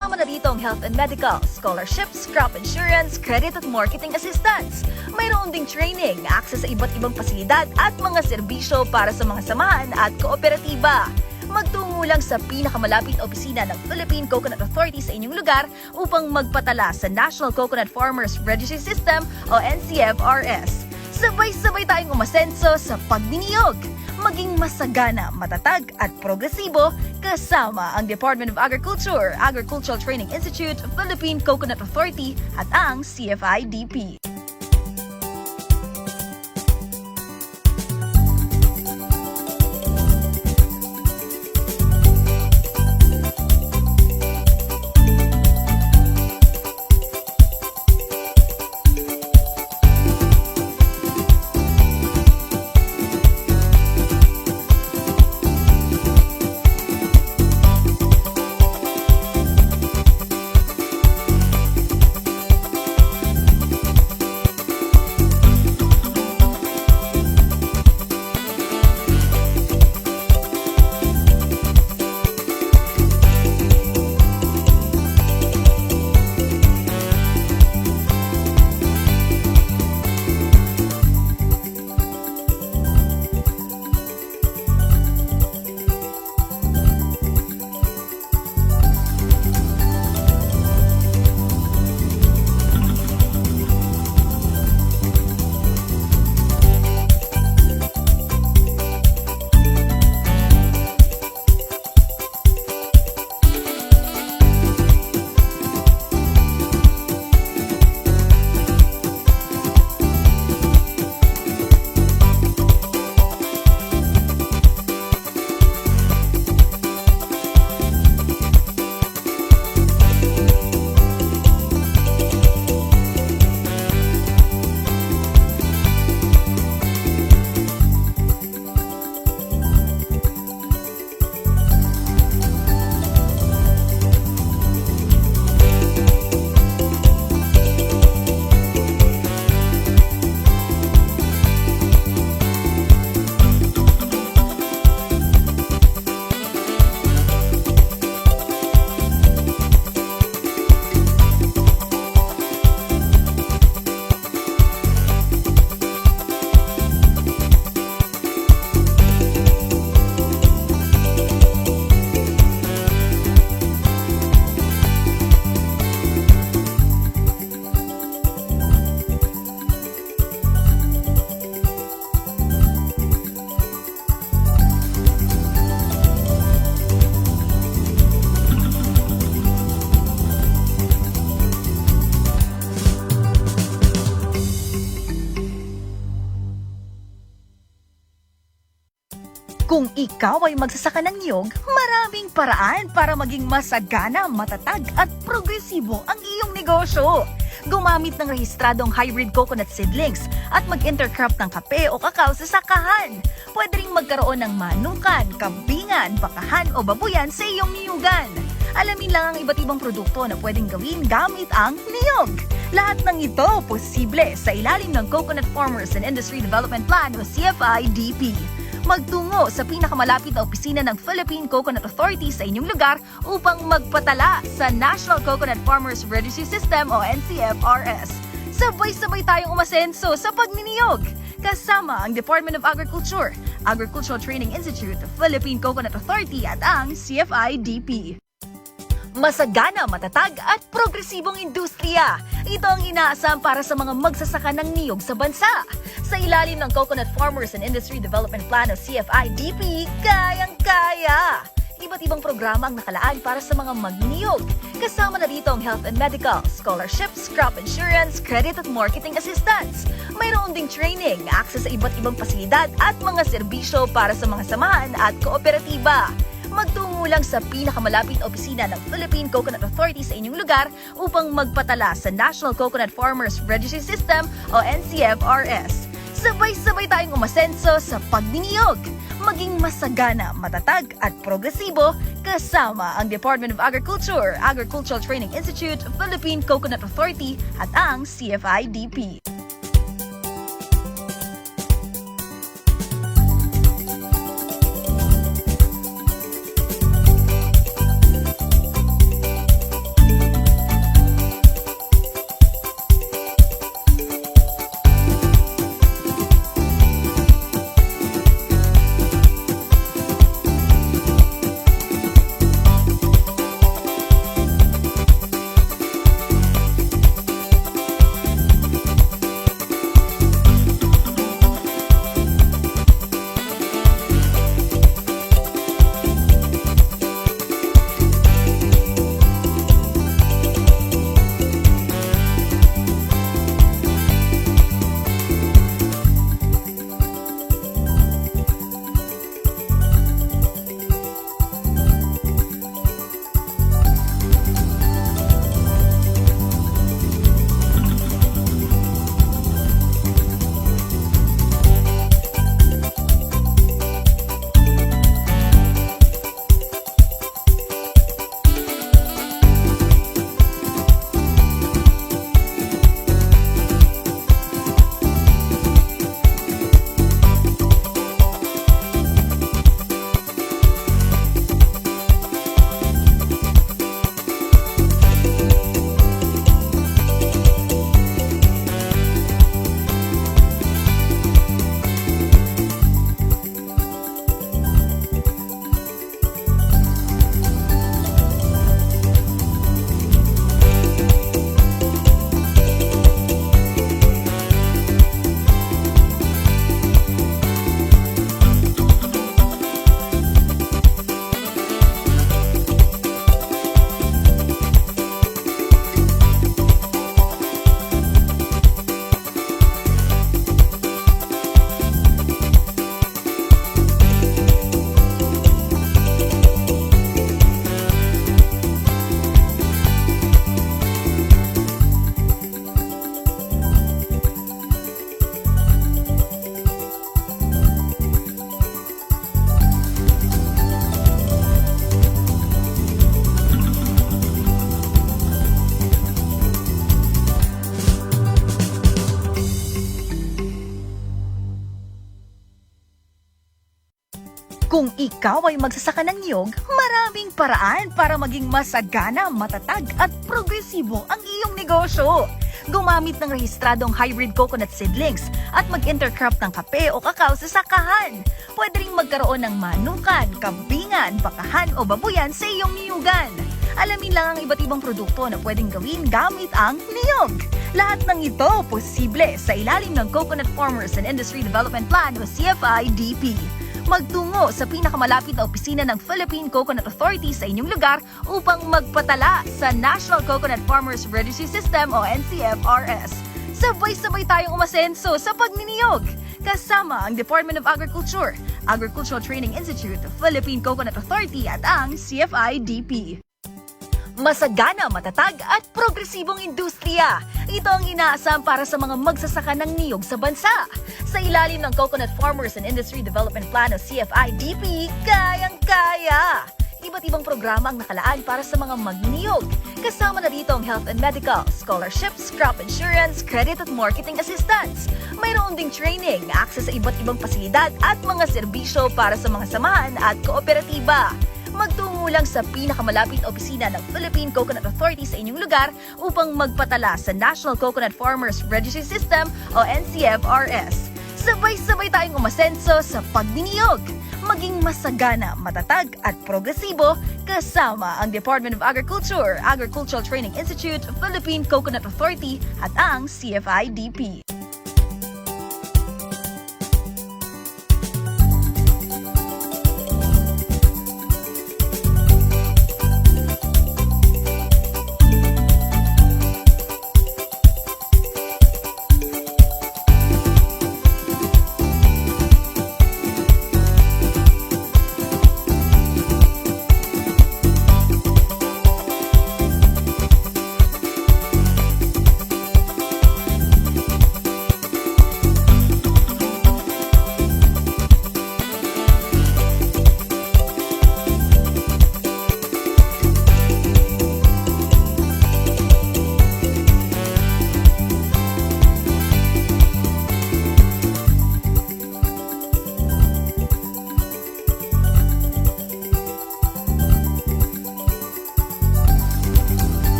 Kasama na dito ang health and medical, scholarships, crop insurance, credit at marketing assistance. Mayroon ding training, access sa iba't ibang pasilidad at mga serbisyo para sa mga samahan at kooperatiba. Magtungo lang sa pinakamalapit na opisina ng Philippine Coconut Authority sa inyong lugar upang magpatala sa National Coconut Farmers Registry System o NCFRS. Sabay-sabay tayong umasenso sa pagniniyog, maging masagana, matatag at progresibo kasama ang Department of Agriculture, Agricultural Training Institute, Philippine Coconut Authority at ang CFIDP. Kung ikaw ay magsasaka ng niyog, maraming paraan para maging masagana, matatag at progresibo ang iyong negosyo. Gumamit ng rehistradong hybrid coconut seedlings at mag-intercrop ng kape o kakao sa sakahan. Pwede ring magkaroon ng manukan, kambingan, bakahan o babuyan sa iyong niyugan. Alamin lang ang iba't ibang produkto na pwedeng gawin gamit ang niyog. Lahat ng ito posible sa ilalim ng Coconut Farmers and Industry Development Plan o CFIDP. Magtungo sa pinakamalapit na opisina ng Philippine Coconut Authority sa inyong lugar upang magpatala sa National Coconut Farmers Registry System o NCFRS. Sabay-sabay tayong umasenso sa pagniniyog kasama ang Department of Agriculture, Agricultural Training Institute, Philippine Coconut Authority at ang CFIDP. Masagana, matatag at progresibong industriya. Ito ang inaasam para sa mga magsasaka ng niyog sa bansa. Sa ilalim ng Coconut Farmers and Industry Development Plan o CFIDP, kayang-kaya. Iba't ibang programa ang nakalaan para sa mga magniniyog. Kasama na dito ang health and medical, scholarships, crop insurance, credit at marketing assistance. Mayroon ding training, access sa iba't ibang pasilidad at mga serbisyo para sa mga samahan at kooperatiba. Magtungo lang sa pinakamalapit na opisina ng Philippine Coconut Authority sa inyong lugar upang magpatala sa National Coconut Farmers Registry System o NCFRS. Sabay-sabay tayong umasenso sa pagniniyog, maging masagana, matatag at progresibo kasama ang Department of Agriculture, Agricultural Training Institute, Philippine Coconut Authority at ang CFIDP. Kung ikaw ay magsasaka ng niyog, maraming paraan para maging masagana, matatag at progresibo ang iyong negosyo. Gumamit ng rehistradong hybrid coconut seedlings at mag-intercrop ng kape o kakao sa sakahan. Pwede ring magkaroon ng manukan, kambingan, bakahan o babuyan sa iyong niyugan. Alamin lang ang iba't ibang produkto na pwedeng gawin gamit ang niyog. Lahat ng ito posible sa ilalim ng Coconut Farmers and Industry Development Plan o CFI-DP. Magtungo sa pinakamalapit na opisina ng Philippine Coconut Authority sa inyong lugar upang magpatala sa National Coconut Farmers Registry System o NCFRS. Sabay-sabay tayong umasenso sa pagniniyog. Kasama ang Department of Agriculture, Agricultural Training Institute, Philippine Coconut Authority at ang CFI-DP. Masagana, matatag at progresibong industriya. Ito ang inaasam para sa mga magsasaka ng niyog sa bansa. Sa ilalim ng Coconut Farmers and Industry Development Plan o CFI-DP, kayang-kaya! Iba't ibang programa ang nakalaan para sa mga magniniyog. Kasama na dito ang health and medical, scholarships, crop insurance, credit at marketing assistance. Mayroon ding training, access sa iba't ibang pasilidad at mga serbisyo para sa mga samahan at kooperatiba. Magtungo lang sa pinakamalapit na opisina ng Philippine Coconut Authority sa inyong lugar upang magpatala sa National Coconut Farmers Registry System o NCFRS. Sabay-sabay tayong umasenso sa pagniniyog. Maging masagana, matatag at progresibo kasama ang Department of Agriculture, Agricultural Training Institute, Philippine Coconut Authority at ang CFI-DP.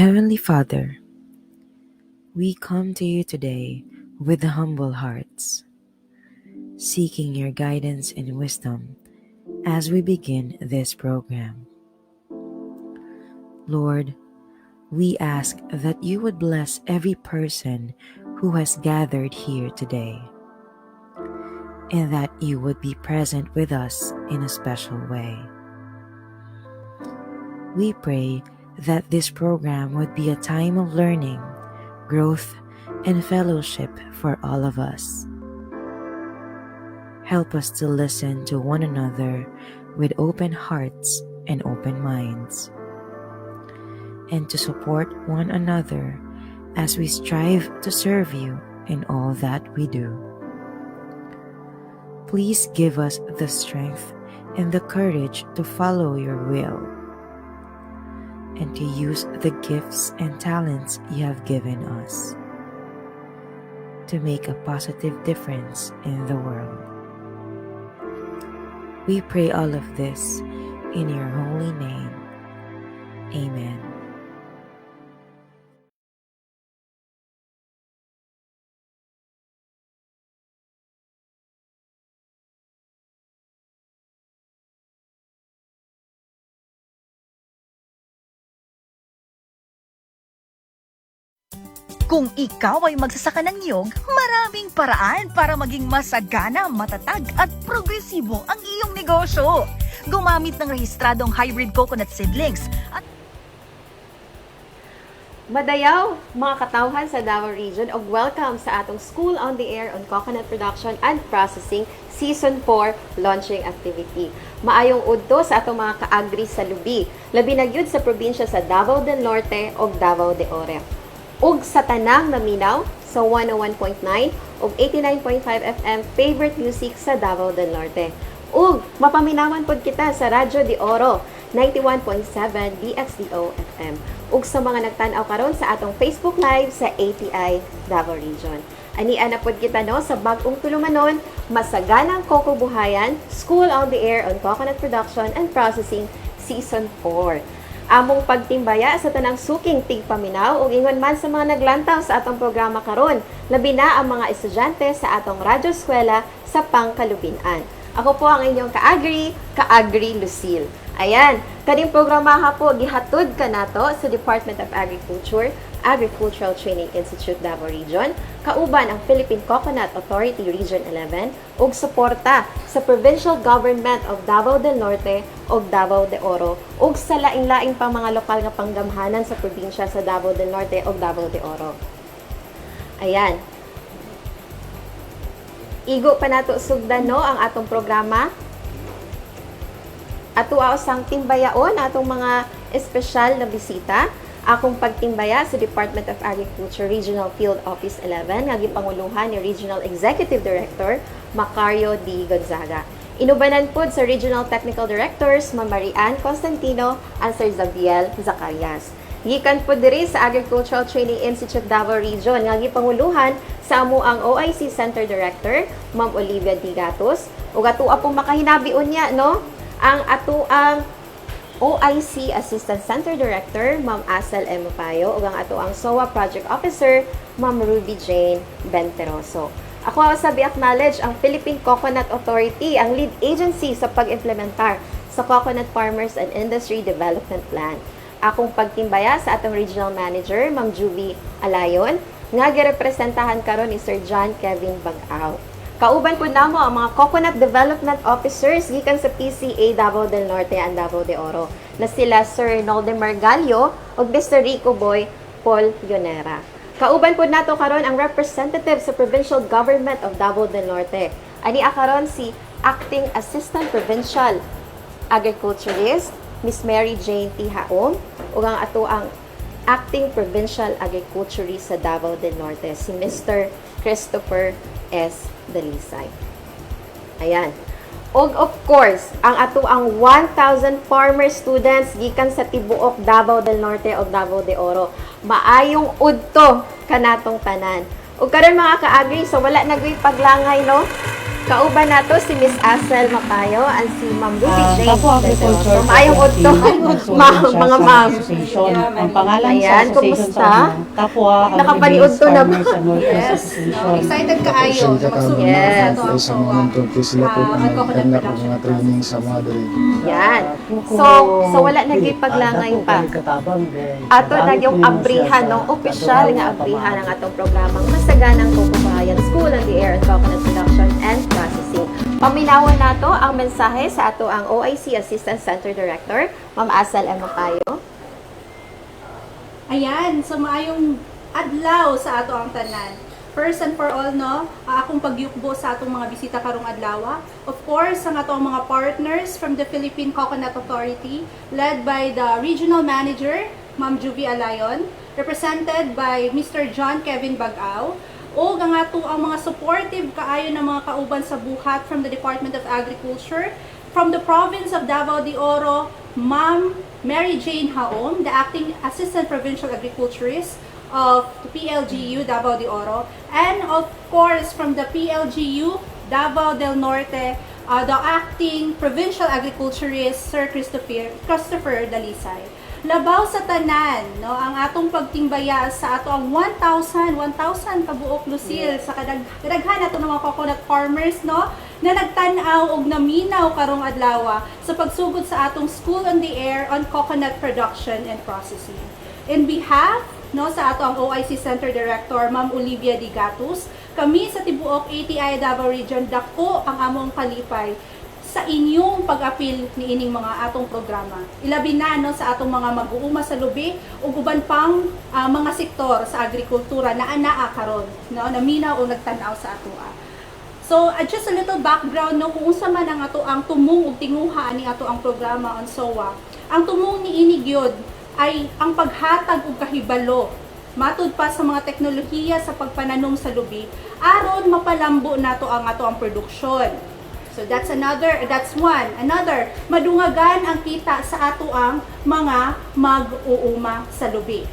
Heavenly Father, we come to you today with humble hearts, seeking your guidance and wisdom as we begin this program. Lord, we ask that you would bless every person who has gathered here today, and that you would be present with us in a special way. We pray that this program would be a time of learning, growth, and fellowship for all of us. Help us to listen to one another with open hearts and open minds, and to support one another as we strive to serve you in all that we do. Please give us the strength and the courage to follow your will, and to use the gifts and talents you have given us to make a positive difference in the world. We pray all of this in your holy name. Amen. Kung ikaw ay magsasaka ng niyog, maraming paraan para maging masagana, matatag at progresibo ang iyong negosyo. Gumamit ng rehistradong hybrid coconut seedlings at Madayaw, mga katawhan sa Davao Region, og welcome sa atong School on the Air on Coconut Production and Processing Season 4 launching activity. Maayong udto sa atong mga kaagri sa lubi, labi na gyud sa probinsya sa Davao del Norte ug Davao de Ore. Ug sa tanang naminaw sa 101.9 ug 89.5 FM favorite music sa Davao del Norte. Ug mapaminawan pod kita sa Radyo de Oro 91.7 BXDO FM. Ug sa mga nagtan-aw karon sa atong Facebook Live sa ATI Davao Region. Ania na pod kita no sa bag-ong tulumanon, masaganang kokobuhayan, School on the Air on Coconut Production and Processing Season 4. Among pagtimbaya sa tanang suking tigpaminaw ug ingon man sa mga naglantaw sa atong programa karon, labi na ang mga estudyante sa atong radyo eskwela sa Pangkalubinan. Ako po ang inyong Kaagri Lucille. Ayan, kaning programaha po gihatod kanato sa Department of Agriculture, Agricultural Training Institute Davao Region, kauban ang Philippine Coconut Authority Region 11 ug suporta sa Provincial Government of Davao del Norte ug Davao de Oro ug sa laing-laing pang mga lokal nga panggamhanan sa probinsya sa Davao del Norte ug Davao de Oro. Ayan. Igo pa nato sugdan no ang atong programa. Ato sang timbayaon atong mga espesyal na bisita. Akong pagtimbaya sa Department of Agriculture Regional Field Office 11 nga gipanguluhan ni Regional Executive Director Macario D. Gonzaga. Inubanan pod sa Regional Technical Directors Ma'am Marian Constantino and Sir Zabiel Zacarias. Gikan pod diri sa Agricultural Training Institute Davao Region nga gipanguluhan sa amo ang OIC Center Director Ma'am Olivia D. Gatos ug ato pong makahinabi unya no ang ato ang OIC Assistant Center Director Ma'am Asel M. Mapayo ug ang ato ang SOA Project Officer Ma'am Ruby Jane Benteroso. Ako sabi acknowledge ang Philippine Coconut Authority, ang lead agency sa pag-implementar sa Coconut Farmers and Industry Development Plan. Akong pagtimbaya sa atong Regional Manager Ma'am Juvie Alayon nga girepresentahan karon ni Sir John Kevin Bag-aw. Kauban po namo ang mga Coconut Development Officers gikan sa PCA Davao del Norte and Davao de Oro na sila Sir Noldemar Gallo ug Mr. Rico Boy Paul Yonera. Kauban po nato karon ang representative sa Provincial Government of Davao del Norte. Ani karon si Acting Assistant Provincial Agriculturist Miss Mary Jane T. Haong ug ang ato ang Acting Provincial Agriculturist sa Davao del Norte si Mr. Christopher S. Dalisay. Ayan. Og of course, ang ato ang 1,000 farmer students gikan sa tibuok Davao del Norte o Davao de Oro. Maayong udto kanatong tanan. Ug karon mga kaagri, so wala nagwi paglangay no. Kauban nato si Miss Asel Mapayo and si Ma'am Ruby Jane. So, maayong udto. Mga ma'am. Ang pangalan Ayan, sa association kumusta? sa Kapwa Nakapaniud to na ba? Yes. Excited kaayo na magsulong Yes. sa Sa mga nagtungkol sila po nagkanda po mga training sa mga diri. Yan. So wala naging paglangay pa. Ato na yung abrihan, no? Opisyal nga abrihan ng atong programang Masaganang Kukubayan School on the Air and Coconut Production and Processing. Paminawan nato ang mensahe sa ato ang OIC Assistant Center Director, Ma'am Asel M. Mapayo. Ayan, so maayong adlaw sa ato ang tanan. First and for all, no, akong pagyukbo sa atong mga bisita karong adlaw. Of course, ang atong mga partners from the Philippine Coconut Authority, led by the Regional Manager, Ma'am Juvie Alayon, represented by Mr. John Kevin Bag-aw, o ang ato ang mga supportive kaayo ng mga kauban sa buhat from the Department of Agriculture, from the province of Davao de Oro, Ma'am Mary Jane Haom, the Acting Assistant Provincial Agriculturist of the PLGU Davao de Oro, and of course from the PLGU Davao del Norte, the Acting Provincial Agriculturist Sir Christopher Dalisay. Labaw sa tanan, no, ang atong pagtimbaya sa ato ang 1,000 kabuok Lucille sa kadaghan nato ng mga coconut farmers, no, na nagtan-aw og naminaw karong adlaw sa pagsugod sa atong School on the Air on Coconut Production and Processing. In behalf, no, sa ato ang OIC Center Director Ma'am Olivia D. Gatus, kami sa tibuok ATI Davao Region dako ang among kalipay sa inyong pag-apil ni ining mga atong programa. Ilabi na no sa atong mga mag-uuma sa lubi ug uban pang mga sektor sa agrikultura na anaa karon no naminaw o nagtan-aw sa atoa. So, just a little background no kung unsa man ang ato ang tumong ug tinguha ani ato ang programa on SOA. Ang tumong niini gyud ay ang paghatag og kahibalo matud pa sa mga teknolohiya sa pagpananom sa lubi aron mapalambo nato ang ato ang produksyon. So that's one. Another, madungagan ang kita sa ato ang mga mag-uuma sa lubi.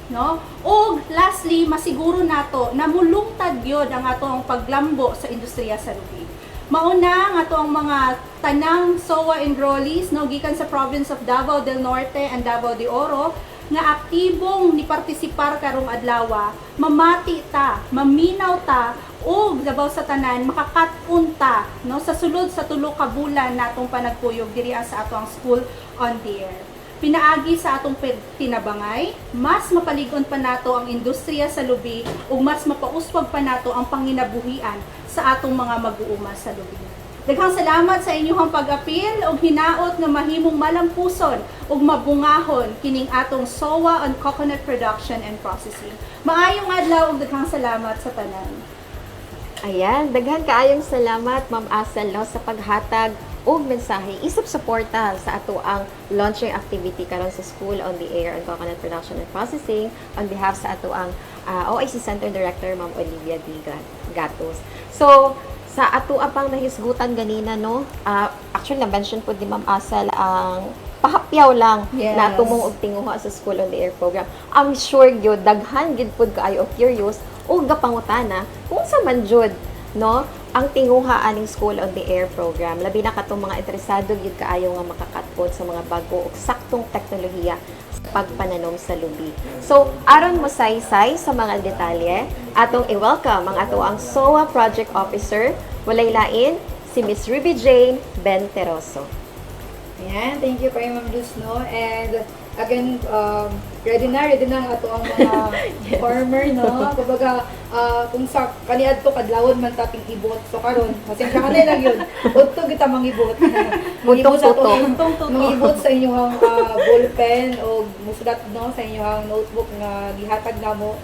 No? O lastly, masiguro nato na mulungtad gyud ang atong paglambo sa industriya sa lubi. Mauna ang ato ang mga tanang SOA enrollees no gikan sa province of Davao del Norte and Davao de Oro nga aktibong ni partisipar karong adlaw, mamati ta, maminaw ta ug labaw sa tanan makakat-on ta no sa sulod sa tulo ka bulan natong panagpuyog diri sa ato ang School on the Air. Pinaagi sa atong tinabangay, mas mapalig-on pa nato ang industriya sa lubi ug mas mapauswag pa nato ang panginabuhian sa atong mga mag-uuma sa lubi. Daghang salamat sa inyong pag-apil ug hinaot nga mahimong malampuson ug mabungahon kining atong SOA on coconut production and processing. Maayong adlaw ug daghang salamat sa tanan. Ayan, daghan kaayong salamat Ma'am Asal no, sa paghatag og mensahe isip suporta sa ato ang launching activity karon sa School on the Air on Coconut Production and Processing on behalf sa ato ang OIC Center Director Ma'am Olivia D. Gatos. So, sa ato apang nahisgutan ganina no, actually na-mention po di Ma'am Asal ang pahapyaw lang na tumong og tinguha sa School on the Air program. I'm sure gyud daghan gid pud kaayo curious o gapangutana kung sa man jud no ang tinguha aning School on the Air program. Labi na katong mga interesado gyud kaayo nga makakatpod sa mga bago ug saktong teknolohiya sa pagpananom sa lubi. So, aron mo saysay sa mga detalye, atong i-welcome ang ato ang SOA Project Officer, walay lain si Miss Ruby Jane Benteroso. Ayan, thank you kay Ma'am Luz, no? And again, ready na ang ato ang mga farmer, no? Kumbaga, kung sa kaniad to kadlawon man tating ibot. So karon, pasensya ka na lang yun. Udto kita mangibot. Mangibot sa inyong ballpen o musulat no sa inyong notebook nga gihatag namo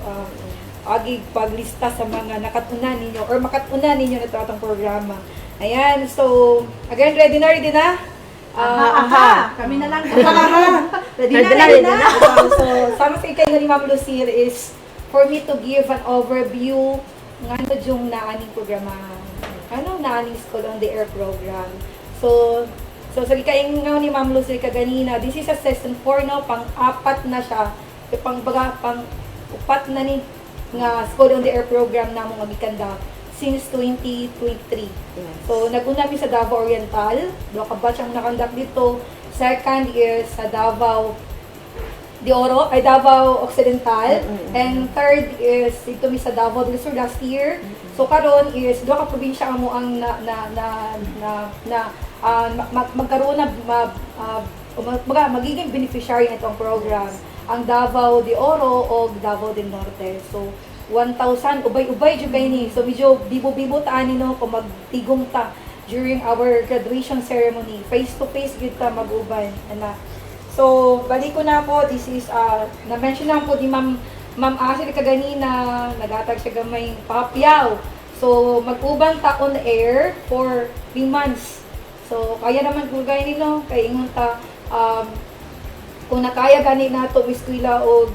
agi paglista sa mga nakatuna ninyo or makatuna ninyo na atong programa. Ayan, so again, ready na? Kami na lang. Ready na. So, sama sa ikay ni Ma'am Lucille is for me to give an overview ng ano yung naaning programa. Ano naaning School on the Air program. So sa ikay nga ni Ma'am Lucille kaganina, this is a season 4 no, pang-apat na siya. Pang-upat na ni nga School on the Air program namo nga gikanda since 2023. Yes. So, nag-una mi sa Davao Oriental. Doon ka batch ang nakandak dito. Second is sa Davao de Oro, ay Davao Occidental. And third is dito mi sa Davao del Sur last year. So, karon is doon ka probinsya mo ang magkaroon na magiging beneficiary nitong program. Ang Davao de Oro o Davao del Norte. So, 1,000 ubay-ubay jud kay ni. So medyo bibo-bibo ta ani no kung magtigom ta during our graduation ceremony. Face to face gid ta mag-uban ana. So balik ko na po, this is na-mention na po di Ma'am Ashley kaganina, nagatag siya gamay papyaw. So mag-uban ta on air for 3 months. So kaya naman po gay nino kay ingon ta kung nakaya gani nato eskwela og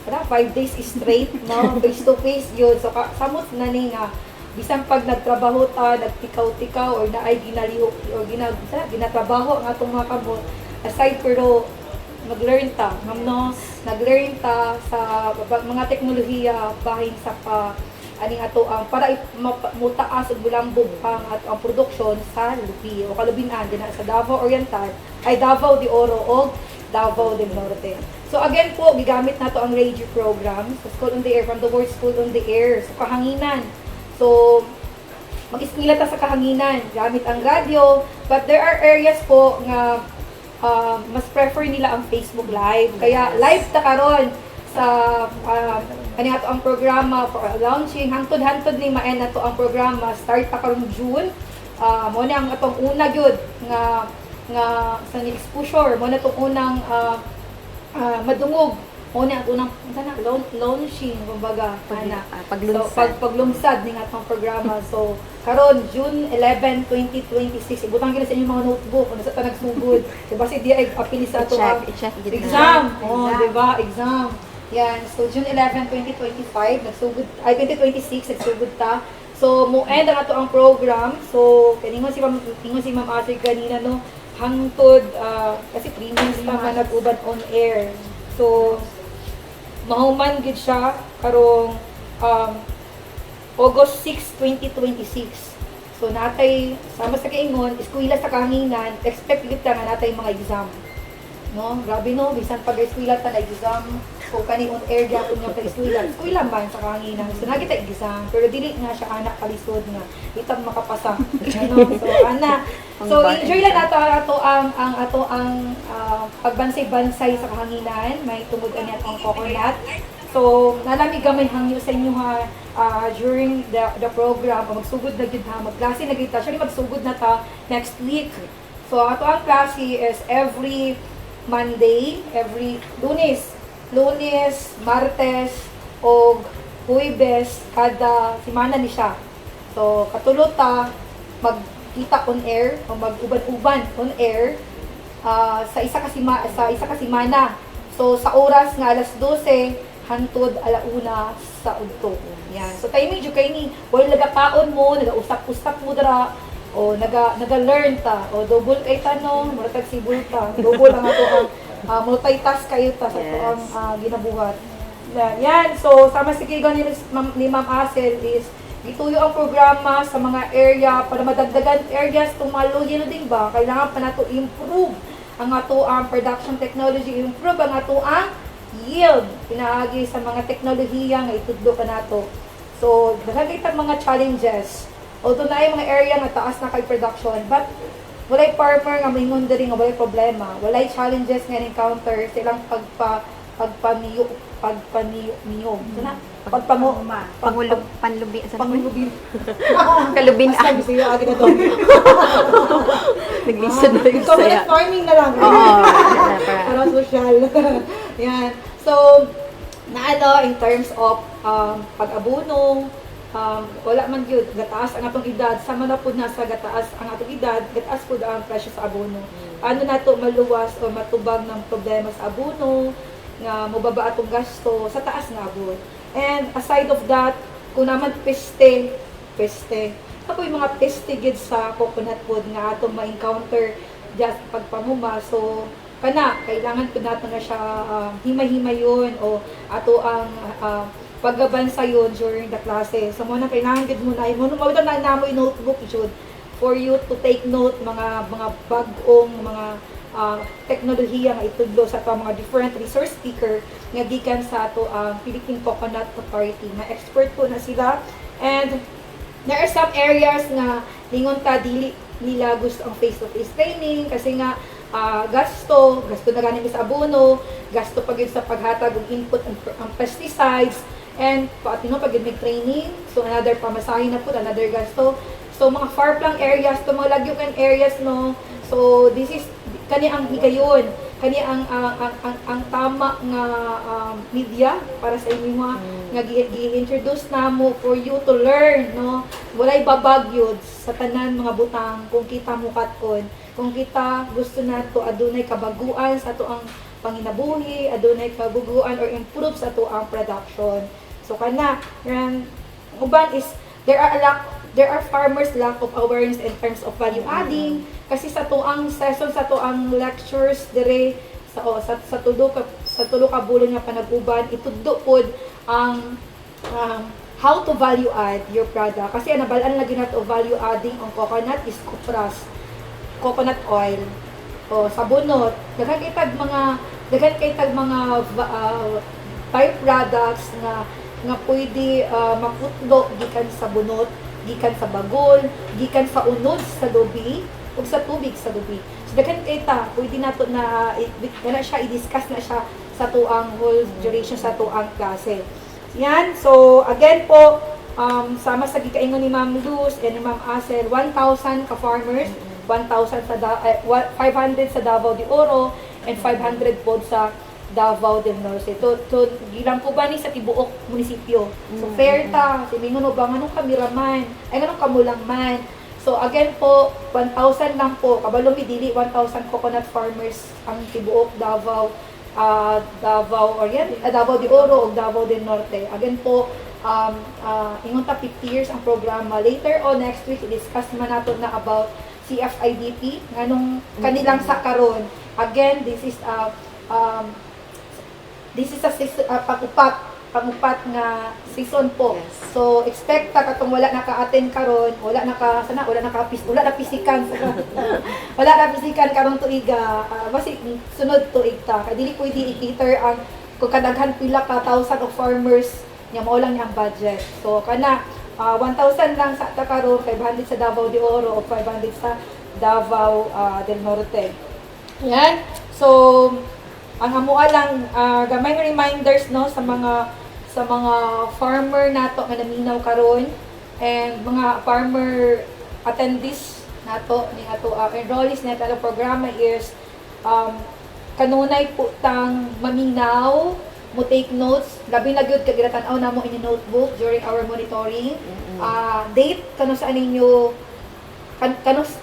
5 days straight, no? Face to face yun. So, samot na ni nga, bisan pag nagtrabaho ta, nagtikaw-tikaw, or naay ginalihok, or ginatrabaho ang atong mga kamot, aside pero, mag-learn ta, no? Nag-learn ta sa mga teknolohiya, bahin sa aning ato ang para mutaas ug bulambog ang ato ang produksyon sa lubi o kalubinan din sa Davao Oriental ay Davao de Oro o Davao del Norte. So again po, gigamit nato ang radio program sa School on the Air, from the word School on the Air, so kahanginan. So mag-eskwela ta sa kahanginan, gamit ang radio, but there are areas po nga mas prefer nila ang Facebook Live. Kaya live ta karon sa ani ato ang programa for launching hangtod ni ma-end nato ang programa, start ta karon June mo na ang atong una gyud nga sa exposure mo na tong unang madungog mo na ang unang launching kumbaga ana Paglungsad. paglungsad ning atong programa. So karon June 11, 2026 ibutang gyud sa inyong mga notebook kung sa ta nagsugod diba si di ay apili sa ato ang I-check gid na. exam. Oh, di ba? Exam. Yan. So, June 11, 2025, nagsugod, 2026, nagsugod ta. So, mo-end ang ato ang program. So, kaningon si Ma'am Ashley kanina, no, hangtod, kasi 3 months pa man nag-uban on air. So, mahuman gid siya, karong August 6, 2026. So, natay, sama sa kaingon, eskwela sa kahanginan, expect kita nga natay mga exam. No, grabe no, bisan pag eskwela ta na exam, so kani on air gyapon nga pag eskwela man sa kahanginan. So nakita exam, pero dili nga siya anak kalisod nga itang makapasa. Ano, so ana. So enjoy lang nato ang pagbansay-bansay sa kahanginan, may tungod ani atong coconut. So nalami gamay hangyo sa inyo ha during the program, magsugod na gid ha, magklase na gid ta. Siya magsugod na ta next week. So ato ang klase is every Monday, every Lunes, Martes, o Huwebes, kada semana ni siya. So, katulot ta, magkita on air, o mag-uban-uban on air, sa isa ka semana. So, sa oras nga alas 12, hantod alauna sa udto. Yan. So, timing jud kay ni, while nagakaon mo, nagausap-usap mo dara, o naga-learn ta, o double kay tanong, muratag sibul ta, double ang ato ang multitask kayo ta sa ato ang ginabuhat. Yan, so sama si Kigan ni Ma'am Asel is ituyo ang programa sa mga area para madagdagan areas tumalo yun din ba, kailangan pa nato improve ang ato ang production technology, improve ang ato ang yield, pinaagi sa mga teknolohiya nga itudlo ka nato. So, nakakita mga challenges. Although na mga area nga taas na kay production, but walay farmer nga mingon diri nga walay problema, walay challenges nga encounter silang pagpaniyo. Sana Panlubi. panglubi. Kalubin. Asa gusto yo agi na to. Naglisod na yung Coconut saya. farming na lang. Oo. Para social. Yan. So, in terms of pag-abono, wala man yun, gataas ang atong edad, sama na po na sa gataas ang atong edad, gataas po ang presyo sa abono. Ano na to maluwas o matubag ng problema sa abono, nga mababa atong gasto sa taas nga abon. And aside of that, kung naman peste, ako yung mga peste gid sa coconut food nga atong ma-encounter just pagpamuma. So, kailangan po natin na siya himay-himay yun o ato ang paggabansa yun during the klase. So, muna kailangan gid muna, muna na namoy notebook jud for you to take note mga bag-ong mga teknolohiya nga itudlo sa ato mga different resource speaker nga gikan sa ato ang Philippine Coconut Authority na expert po na sila. And there are some areas nga lingon ta dili nila gusto ang face-to-face training kasi nga gasto na ganin sa abono, gasto pag yun sa paghatag og input ang pesticides, and pag may training, so another pamasahin na po, another gasto. So mga far-flung areas, to mga lagyukan areas, no, so this is kani ang higayon, kani ang tama nga media para sa inyo nga gi-introduce namo for you to learn, no, walay babagyod sa tanan mga butang kung kita mo katkon, kung kita gusto nato adunay kabaguan sa ato ang panginabuhi, adunay kabaguan or improve sa ato ang production. So kana uban is there are farmers lack of awareness in terms of value adding kasi sa tuang session, sa tuang lectures dire sa tulo ka bulan nga panag-uban itudlo pod ang how to value add your product kasi nabalaan lagi nato value adding ang coconut is coconut oil o sabunot, daghan kay tag mga byproducts nga pwede makutlo gikan sa bunot, gikan sa bagol, gikan sa unod sa lubi ug sa tubig sa lubi. So daghan kay ta pwede nato na siya i-discuss na siya sa tuang whole duration sa tuang klase. Yan. So again po, sama sa gikaingon ni Ma'am Luz and ni Ma'am Asel, 1,000 ka farmers, 1,000 sa 500 sa Davao de Oro and 500 po sa Davao del Norte. To gilang po ba ni sa tibuok munisipyo. So fair ta, siningon mo ba nganong kamiraman, ay nganong kamulang man. So again po, 1,000 lang po, kabalo mi dili 1,000 coconut farmers ang tibuok Davao, Davao Davao de Oro o Davao del Norte. Again po, ingon ta 50 years ang programa. Later on next week i-discuss man nato na about CFIDP nganong kanilang sa karon. Again, this is a pangupat nga season po. Yes. So expect ta katong wala naka-attend karon, wala na pisikan wala na pisikan karong tuiga, basi sunod tuig ta. Kay dili pwede i-cater ang kung kadaghan pila ka thousand of farmers nya mao lang ang budget. So kana 1,000 lang sa ta karon, 500 sa Davao de Oro o 500 sa Davao del Norte. Yan. So ang amua lang gamay nga reminders no sa mga farmer nato nga naminaw karon and mga farmer attendees nato ni ato enrollees nato sa programa is kanunay po tang maminaw mo take notes labi na gyud kay ginatan-aw namo in notebook during our monitoring. Date kano sa ninyo kanus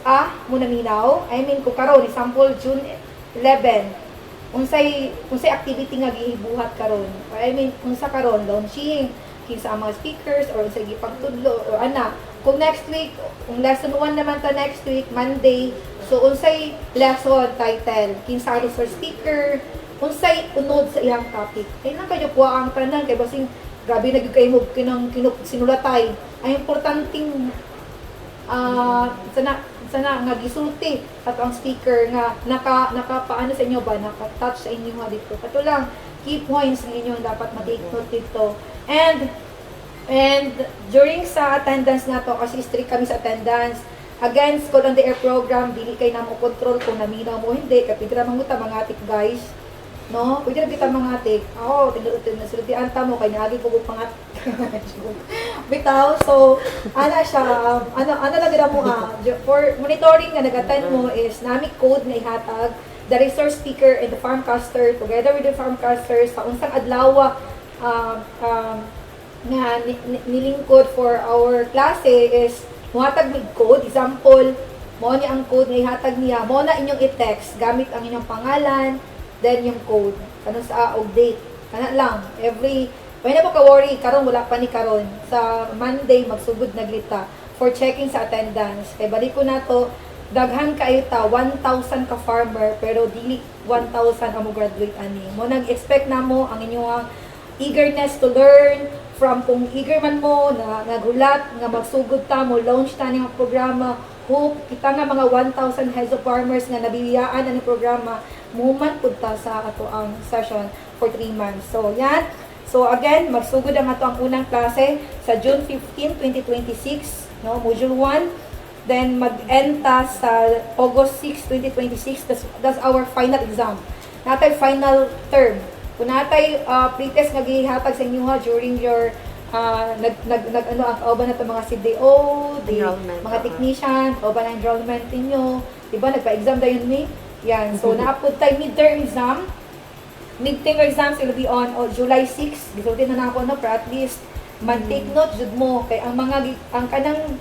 mo naminaw, I mean kung karon example June 11 unsay activity nga gihibuhat karon, I mean unsa karon launching kinsa ang mga speakers or unsay gipagtudlo or ana kung next week kung lesson 1 naman ta next week Monday, so unsay lesson title kinsa ang resource speaker, unsay unod sa iyang topic ay lang kayo kuha ang tanan kay basing grabe na gyud kay mo sinulatay ang importanteng sana nga gisulti at ang speaker nga naka paano sa inyo ba, naka-touch sa inyo nga dito. Kato lang, key points ng inyo dapat ma-take note dito. And during sa attendance na to, kasi strict kami sa attendance, again, School on the Air program, dili kay na mo control kung naminaw mo hindi, kapag pwede naman ta mga atik guys. No? Pwede na kita mga atik. Ako, tinulutian ta mo, kaya naging ko pangat. Bitaw, so ana siya ano lang gid mo for monitoring nga nag-attend mo is nami code nga ihatag the resource speaker and the farmcaster together with the farmcasters sa unsang adlaw nga nilingkod for our klase is muhatag mig code, example mo ni ang code nga ihatag niya mo na inyong i-text gamit ang inyong pangalan then yung code kanang sa og date kana lang every may na po ka-worry, karon wala pa ni karon. Sa Monday, magsugod na glita for checking sa attendance. Kay balik ko na to, daghan kayo ta, 1,000 ka farmer, pero dili 1,000 ang mo graduate ani. Mo nag-expect na mo ang inyong eagerness to learn, from kung eager man mo, na nagulat, nga magsugod ta mo, launch ta niyang programa, hope, kita nga mga 1,000 heads of farmers nga nabibiyaan ang programa, muman punta sa ato ang session for 3 months. So, yan. So again, magsugod ang ato ang unang klase sa June 15, 2026, no, Module 1. Then mag-end ta sa August 6, 2026. That's our final exam. Natay final term. Kung natay pretest nga gihatag sa inyo during your ang kauban na mga CDO, mga technician, kauban na enrollment ninyo. Diba, nagpa-exam dayon mi? Yan. So naapod tayo midterm exam. Mid-term exams will be on July 6. Gisultin na ako no, for at least man-take note jud mo kay ang kanang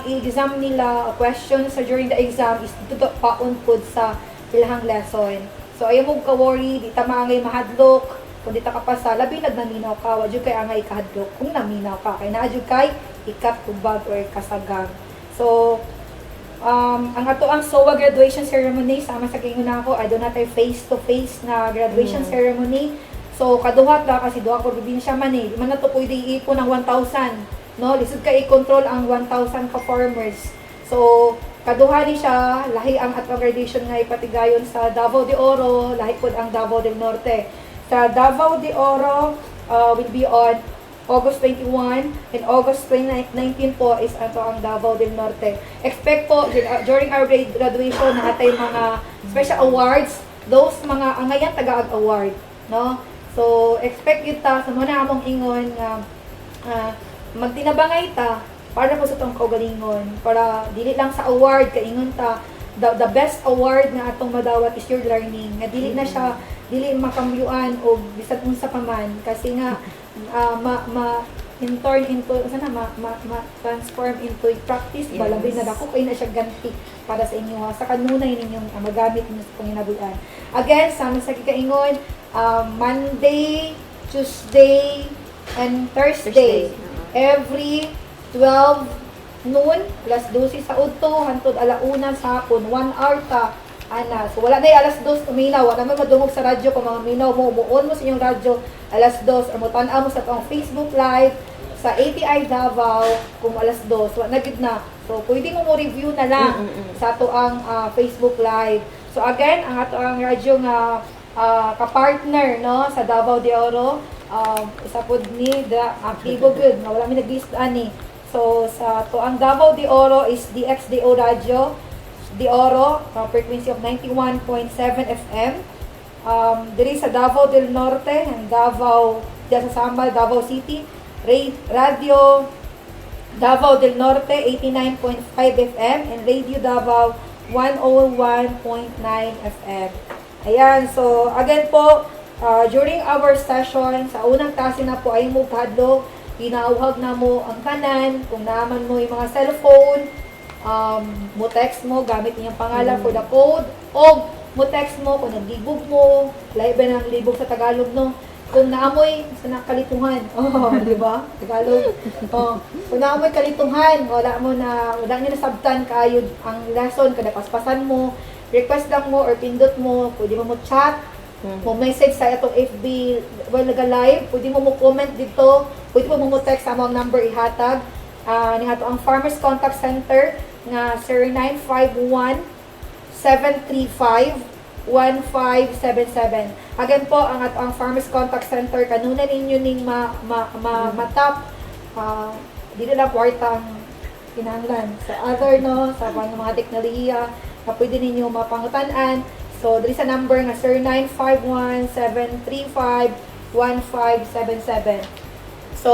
exam nila questions sa during the exam is dito paon pod sa ilahang lesson. So ayaw mo ka-worry, di ta maangay mahadlok kung di ta kapasa, labi nagnaminaw ka, wa jud kay angay kahadlok kung naminaw ka kay naa jud kay ikat tubag or kasagang. So ang ato ang SOA graduation ceremony sama sa kingon nako ay do natay face-to-face na graduation ceremony. So kaduhat la kasi duha ko probinsya man di man nato pwede iipon ang 1,000 no lisod ka i-control ang 1,000 ka farmers. So kaduha ni siya lahi ang ato graduation nga ipatigayon sa Davao de Oro, lahi pod ang Davao del Norte. Sa Davao de Oro will be on August 21 and August 19 po is ato ang Davao del Norte. Expect po during our graduation na atay mga special awards, those mga angayan tagaag award, no? So expect kita sa muna among ingon magtinabangay ta para po sa tong kaugalingon, para dili lang sa award kaingon ta the best award nga atong madawat is your learning, nga dili na siya dili makambyuan o bisan unsa pa man, kasi nga turn into sana transform into practice ba, labi na dako kay na siya ganti para sa inyo sa kanunay ninyong magamit ninyo sa panginabulan. Again, sama sa kikaingon, Monday, Tuesday, and Thursday. Every 12 noon, alas 12 sa udto, hantod alauna sa hapon, 1 hour ta, ana. So, wala na alas 2 uminaw, wala naman madungog sa radyo, kung mga minaw mo, umuon mo sa inyong radyo, alas 2, or mutan-a mo sa itong Facebook Live, sa ATI Davao, kung alas 2, wala na gid na. So, pwede mo review na lang sa ato ang Facebook Live. So, again, ang ato ang radyo nga ka-partner, no, sa Davao de Oro, isa po ni aktibo good, nga wala mi nag-listaan ni. So, sa to ang Davao de Oro is DXDO Radio de Oro, frequency of 91.7 FM. Diri sa Davao del Norte and Davao, diya sa Sambal, Davao City, Radio Davao del Norte 89.5 FM and Radio Davao 101.9 FM. Ayan, so again po, during our session, sa unang klase na po ay mo kadlo, pinauhag na mo ang kanan, kung naman mo yung mga cellphone, mo text mo, gamit niyang pangalan for the code, o mo text mo kung naglibog mo, live ng libog sa Tagalog, no? Kung naamoy, sa nakalituhan, di ba? Tagalog. Kung naamoy kalituhan, wala niya nasabtan kayo ang lesson, kada paspasan mo, request lang mo or pindot mo, pwede mo chat, mo message sa itong FB, well, naga-live, pwede mo comment dito, pwede mo text sa among number ihatag, nihato ang Farmers Contact Center, nga 0951-735-1577. Again po, ang Farmers Contact Center, kanuna ninyo ning matap, dito lang kwartang kinahanglan. Sa other, no, sa mga teknolohiya, na pwede ninyo mapangutan-an. So, diri sa number nga 0951-735-1577. So,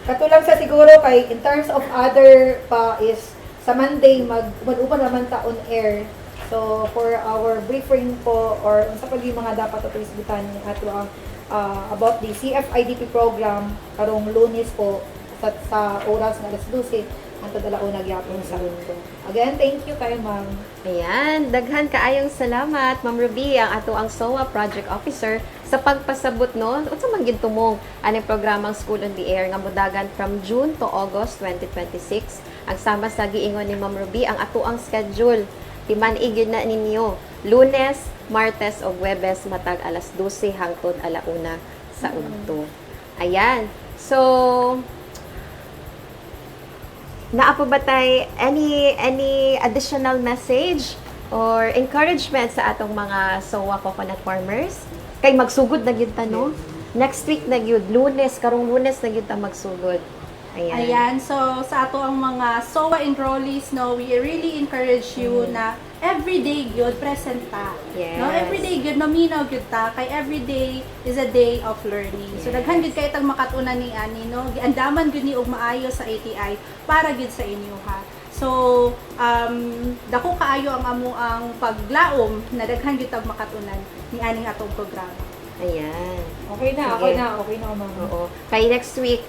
katulang sa siguro kay in terms of other pa is sa Monday mag-uban naman ta on air. So, for our briefing po or sa pag mga dapat ito isbitan ato ang about the CFIDP program karong Lunes po sa oras nga alas 12 hangtod alauna gyapon sa undo. Again, thank you kay ma'am. Ayan, daghan kaayong salamat, Ma'am Ruby, ang ato ang SOA Project Officer sa pagpasabot no. Unsa man gid tumong ani programang School on the Air nga modagan from June to August 2026. Ang sama sa giingon ni Ma'am Ruby ang ato ang schedule. Timan-i gyud na ninyo. Lunes, Martes o Huwebes matag alas 12 hangtod alauna sa udto. Ayan. So, naa pa ba tay any additional message or encouragement sa atong mga SOA coconut farmers? Kay magsugod na gyud ta no? Next week na gyud, Lunes, karong Lunes na gyud ta magsugod. Ayan, so sa ato ang mga SOA enrollees, no, we really encourage you na everyday gyud present ta. Yes. No, everyday gyud nominaw gyud ta kay everyday is a day of learning. So daghan gyud kay tag makatuna ni ani no, giandaman gyud ni og maayo sa ATI para gyud sa inyo ha. So dako kaayo ang amo ang paglaom na daghan gyud tag makatunan ni aning atong programa. Ayan. Okay na, Sige. okay na ma'am. Oo. Kay next week,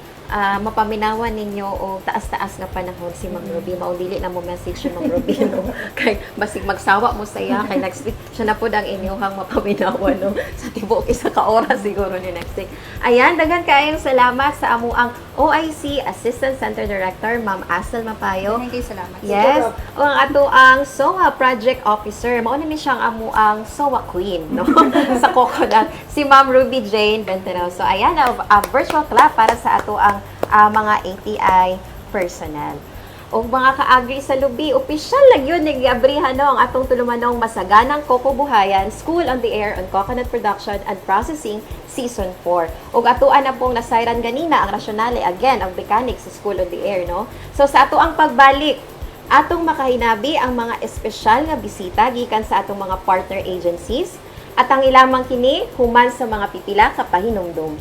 mapaminawan ninyo o taas-taas nga panahon si Ma'am Ruby. Maudili na mo message si Ma'am Ruby, no? Kay basig magsawa mo saya kay next week siya na pud ang inyong mapaminawan, no? Sa tibuok isa ka oras siguro ni next week. Ayan, daghan kaayong salamat sa amo ang OIC Assistant Center Director, Ma'am Asel Mapayo. Thank you, salamat. Yes. O ang ato ang SOA Project Officer. Mao na ni siyang amo ang SOA Queen, no? Sa coconut. Si Ma'am Ruby Jane Bentero. So ayan, a virtual clap para sa ato ang mga ATI personnel. O mga kaagri sa lubi, opisyal lang yun nag-abrihan no, ang atong tulumanong masaganang Coco Buhayan School on the Air on Coconut Production and Processing Season 4. O atuan na pong nasayran ganina ang rasyonale again ang mechanics sa School on the Air, no? So sa ato ang pagbalik, atong makahinabi ang mga espesyal nga bisita gikan sa atong mga partner agencies at ang ilamang kini human sa mga pipila ka pahinumdum.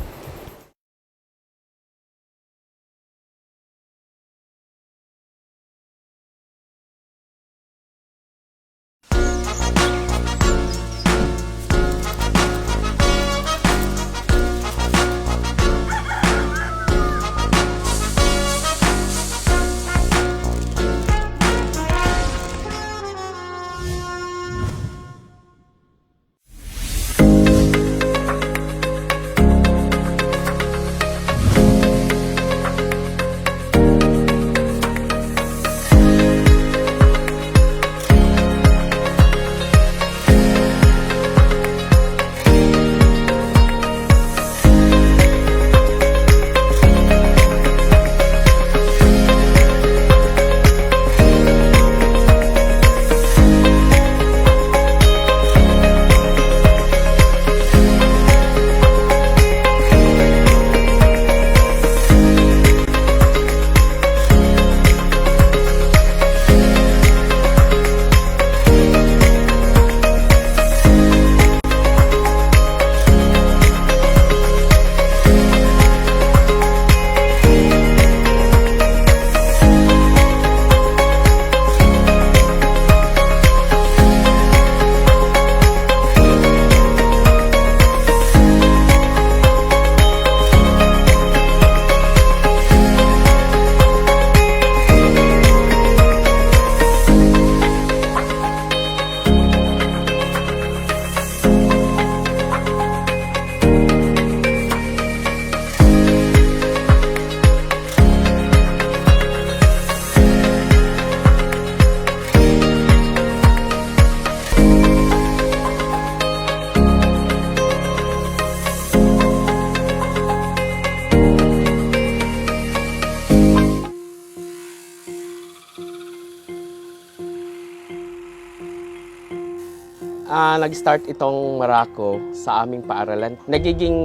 nag-start itong Maraco sa aming paaralan, nagiging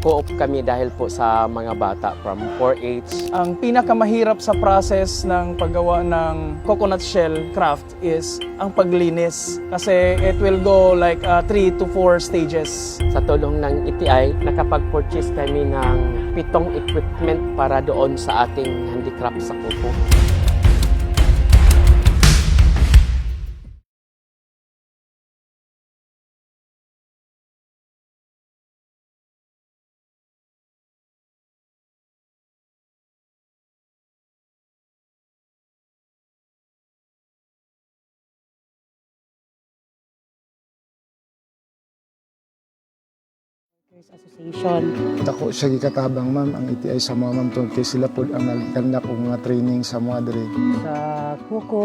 co-op kami dahil po sa mga bata from 4H. Ang pinakamahirap sa process ng paggawa ng coconut shell craft is ang paglinis kasi it will go like 3 to 4 stages. Sa tulong ng ETI, nakapag-purchase kami ng 7 equipment para doon sa ating handicraft sa kuko. Association. Dako siya gikatabang ma'am ang ETI sa mga ma'am tungkol kay sila po ang nagkandak og mga training sa mga diri. Sa kuko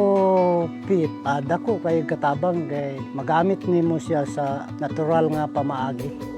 pit, dako kay katabang kay magamit nimo siya sa natural nga pamaagi.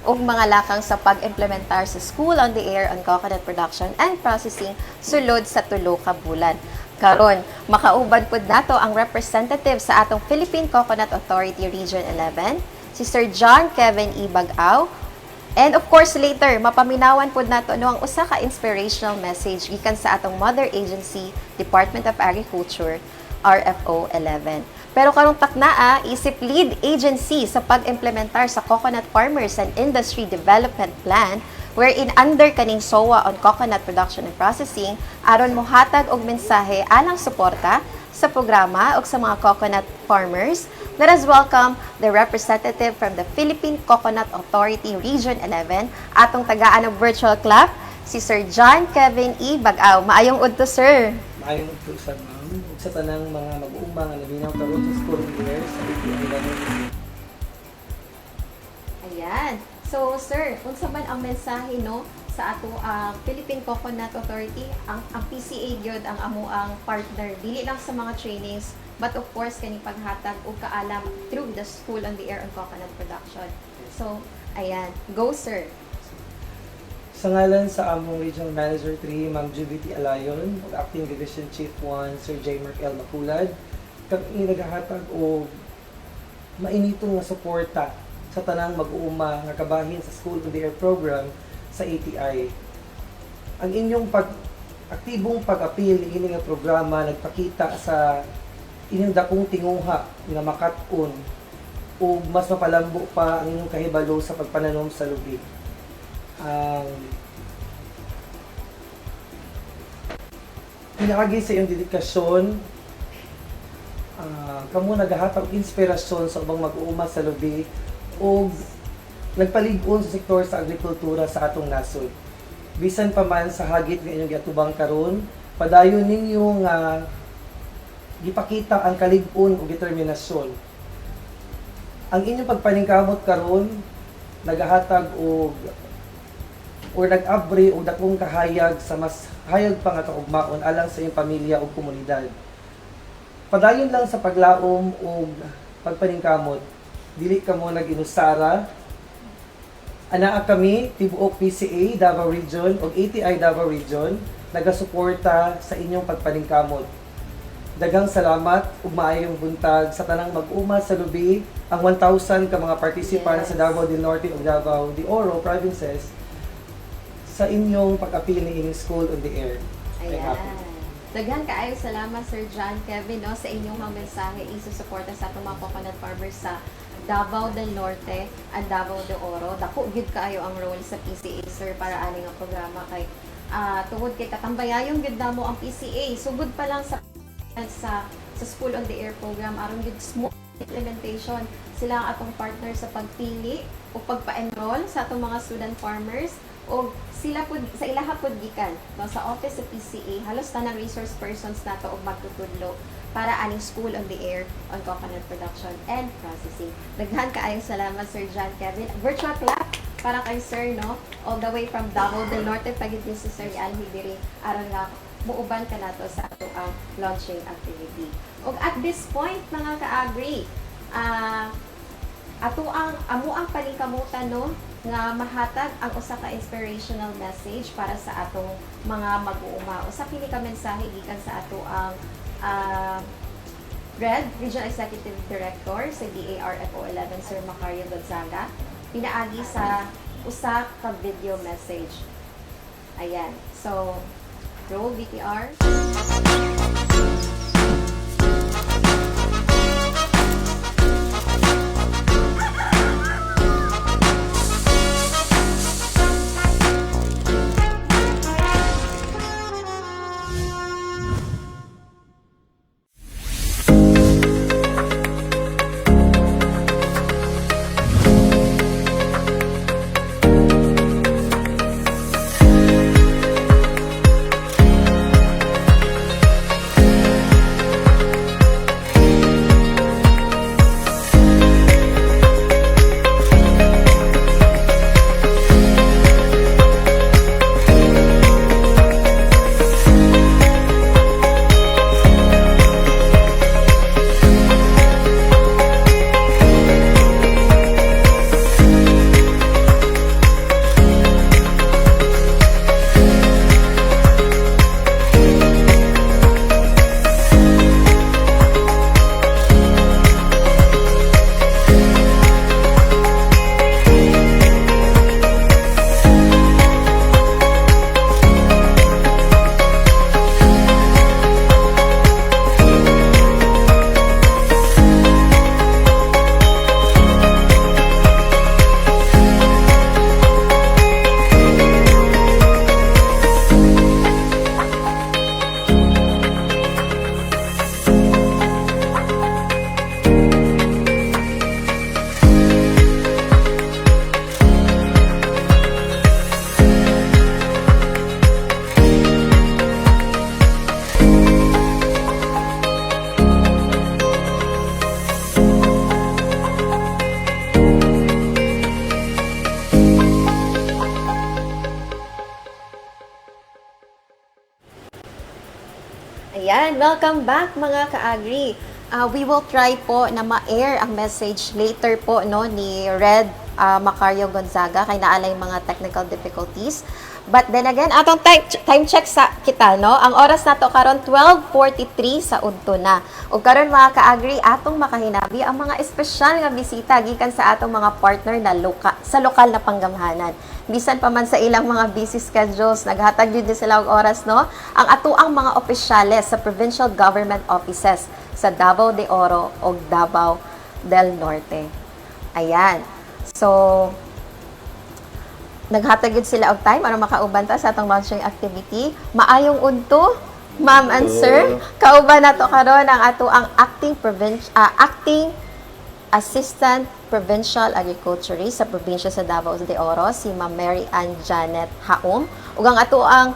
ug mga lakang sa pag-implementar sa School on the Air on Coconut Production and Processing sulod sa tulo ka bulan. Karon, makauban pud nato ang representative sa atong Philippine Coconut Authority Region 11, si Sir John Kevin E. Bag-aw. And of course, later, mapaminawan pud nato no ang usa ka inspirational message gikan sa atong mother agency, Department of Agriculture, RFO 11. Pero karong taknaa, isip lead agency sa pag-implementar sa Coconut Farmers and Industry Development Plan wherein under kaning SOA on Coconut Production and Processing aron mohatag og mensahe alang suporta sa programa ug sa mga coconut farmers. Let us welcome the representative from the Philippine Coconut Authority Region 11 atong tagaan ng virtual clap, si Sir John Kevin E. Bag-aw. Maayong udto, sir. Maayong udto sa ma'am ug sa tanang mga mag-uuma nga naminaw karon sa School of the Air sa ETI. Ayan. So, sir, unsa man ang mensahe no sa ato Philippine Coconut Authority, ang PCA gyud ang amo ang partner dili lang sa mga trainings but of course kani paghatag og kaalam through the School on the Air on Coconut Production. So, ayan, go sir. Sa ngalan sa among Regional Manager 3, Ma'am Juvity Alayon, ug Acting Division Chief 1, Sir J. Merkel Makulad, kami naghahatag og mainitong nga suporta sa tanang mag-uuma nga kabahin sa School on the Air program sa ATI. Ang inyong aktibong pag-apil ini nga programa nagpakita sa inyong dakong tinguha nga makat-on o mas mapalambo pa ang inyong kahibalo sa pagpananom sa lubi. Pinaagi sa iyong dedikasyon, kamo naghahatag inspirasyon sa ubang mag-uuma sa lubi o nagpalig-on sa sektor sa agrikultura sa atong nasod. Bisan pa man sa hagit nga inyong giatubang karon, padayon ninyo nga gipakita ang kalig-on o determinasyon. Ang inyong pagpaningkamot karon nagahatag og nag-abre og dakong kahayag sa mas hayag pa nga kaugmaon alang sa iyong pamilya o komunidad. Padayon lang sa paglaom o pagpaningkamot, dili ka mo nag-inusara. Anaa kami, tibuok PCA, Davao Region o ATI Davao Region, nagasuporta sa inyong pagpaningkamot. Daghang salamat ug maayong buntag sa tanang mag-uma sa lubi ang 1,000 ka mga participants sa Davao del Norte ug Davao de Oro provinces sa inyong pag-apil ni inyong School on the Air. Ayan. Daghan kaayo salamat Sir John Kevin no sa inyong mga mensahe isusuporta sa atong mga coconut farmers sa Davao del Norte at Davao de Oro. Dako gid kaayo ang role sa PCA sir para ani nga programa kay tungod kay katambayayon gid namo ang PCA sugod pa lang sa School on the Air program aron gid smooth implementation sila ang atong partner sa pagpili o pagpa-enroll sa atong mga student farmers o sila pud sa ilaha pud gikan no sa office sa PCA halos tanang resource persons nato og magtutudlo para aning School on the Air on Coconut Production and Processing. Daghan kaayong salamat Sir John Kevin. Virtual clap para kay Sir no all the way from Davao del Norte pagid ni si Sir Alhi diri aron nga muuban ka nato sa ato ang launching activity. Og at this point mga ka-agri, amo ang palingkamutan no nga mahatag ang usa ka inspirational message para sa atong mga mag-uuma. Usa kini ka mensahe gikan sa ato ang RED, Regional Executive Director sa DARFO 11, Sir Macario Gonzaga, pinaagi sa usa ka video message. Ayan. So, roll VTR. Ayan, welcome back mga ka-agri. We will try po na ma-air ang message later po no ni Red Macario Gonzaga kay naalay mga technical difficulties. But then again, atong time check sa kita no. Ang oras nato karon 12:43 sa udto na. Ug karon mga ka-agri atong makahinabi ang mga espesyal nga bisita gikan sa atong mga partner na sa lokal na panggamhanan. Bisan pa man sa ilang mga busy schedules, naghatag yun din sila og oras, no? Ang atuang mga opisyales sa provincial government offices sa Davao de Oro o Davao del Norte. Ayan. So, naghatag yun sila og time para makauban ta sa atong launching activity. Maayong udto, ma'am and sir. Kauban nato karon ang atuang acting Assistant Provincial Agriculturist sa probinsya sa Davao de Oro, si Ma'am Mary Ann Janet Haum, ug ang ato ang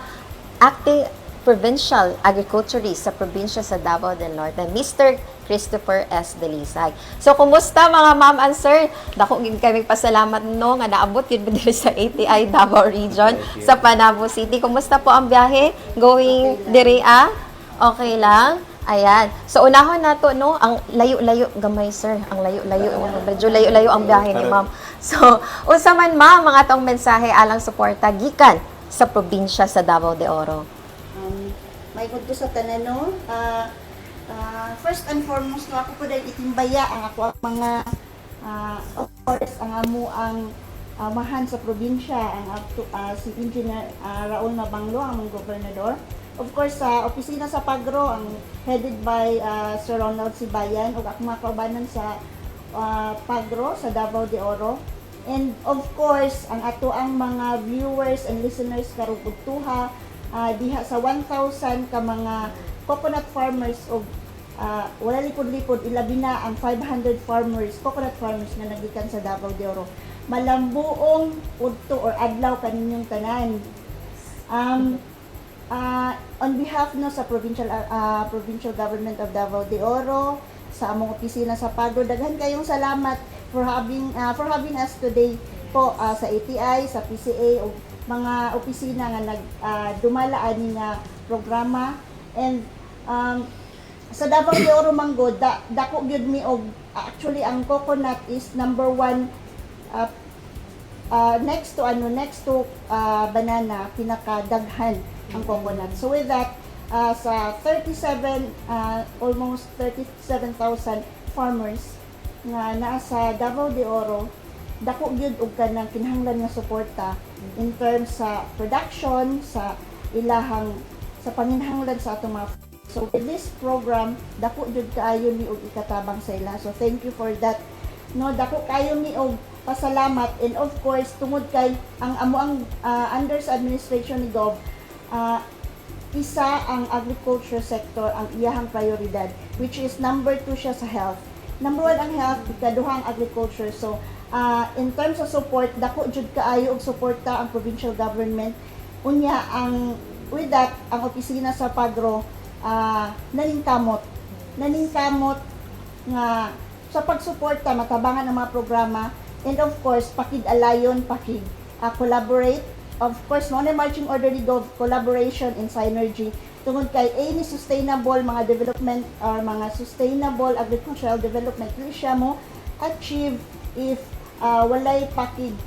Acting Provincial Agriculturist sa probinsya sa Davao del Norte, Mr. Christopher S. Delisag. So, kumusta mga ma'am and sir? Dako gid kami pasalamat no nga naabot yun diri sa ATI Davao Region sa Panabo City. Kumusta po ang biyahe going diri Okay lang? Ayan. So, unahon nato no, ang layo-layo gamay, sir. Ang layo-layo. Medyo layo-layo ang biyahe ni ma'am. So, unsa man ma'am, mga atong mensahe alang suporta gikan sa probinsya sa Davao de Oro. May gudto sa tanan no. First and foremost no, ako po dahil itimbaya ang ako mga of course ang amo ang mahan sa probinsya ang si Engineer Raul Mabanglo, ang gobernador. Of course, sa opisina sa Pagro, ang headed by Sir Ronald Sibayan, o akong mga kaubanan sa Pagro, sa Davao de Oro. And of course, ang ato ang mga viewers and listeners karong ugtuha, diha sa 1,000 ka mga coconut farmers o wala lipod-lipod, ilabi na ang 500 farmers, coconut farmers na nagikan sa Davao de Oro. Malambuong udto or adlaw kaninyong tanan. On behalf no sa provincial government of Davao de Oro, sa among opisina sa Pagro, daghan kayong salamat for having us today po sa ATI, sa PCA o mga opisina nga dumala ani nga programa. And sa Davao de Oro Manggod, dako gyud mi og actually ang coconut is number 1 next to banana, pinakadaghan ang coconut. So with that, sa 37 almost 37,000 farmers nga naa sa Davao de Oro, dako gyud og kanang kinahanglan nga suporta in terms sa production, sa ilahang sa panginhanglan sa atong mga. So with this program, dako jud kaayo ni og ikatabang sa ila. So thank you for that. No, dako kaayo ni og pasalamat, and of course tungod kay ang amo ang under sa administration ni Gov, isa ang agriculture sector ang iyahang prioridad, which is number 2 siya sa health. Number 1 ang health, ikaduha ang agriculture. So in terms of support, dako jud kaayo og suporta ang provincial government. Unya ang with that, ang opisina sa Pagro naningkamot nga sa pagsuporta, matabangan ang mga programa, and of course pakig-alayon, collaborate. Of course, mo na marching order ni Gov, collaboration and synergy tungod kay any sustainable mga development or mga sustainable agricultural development dili siya mo achieve if walay pakig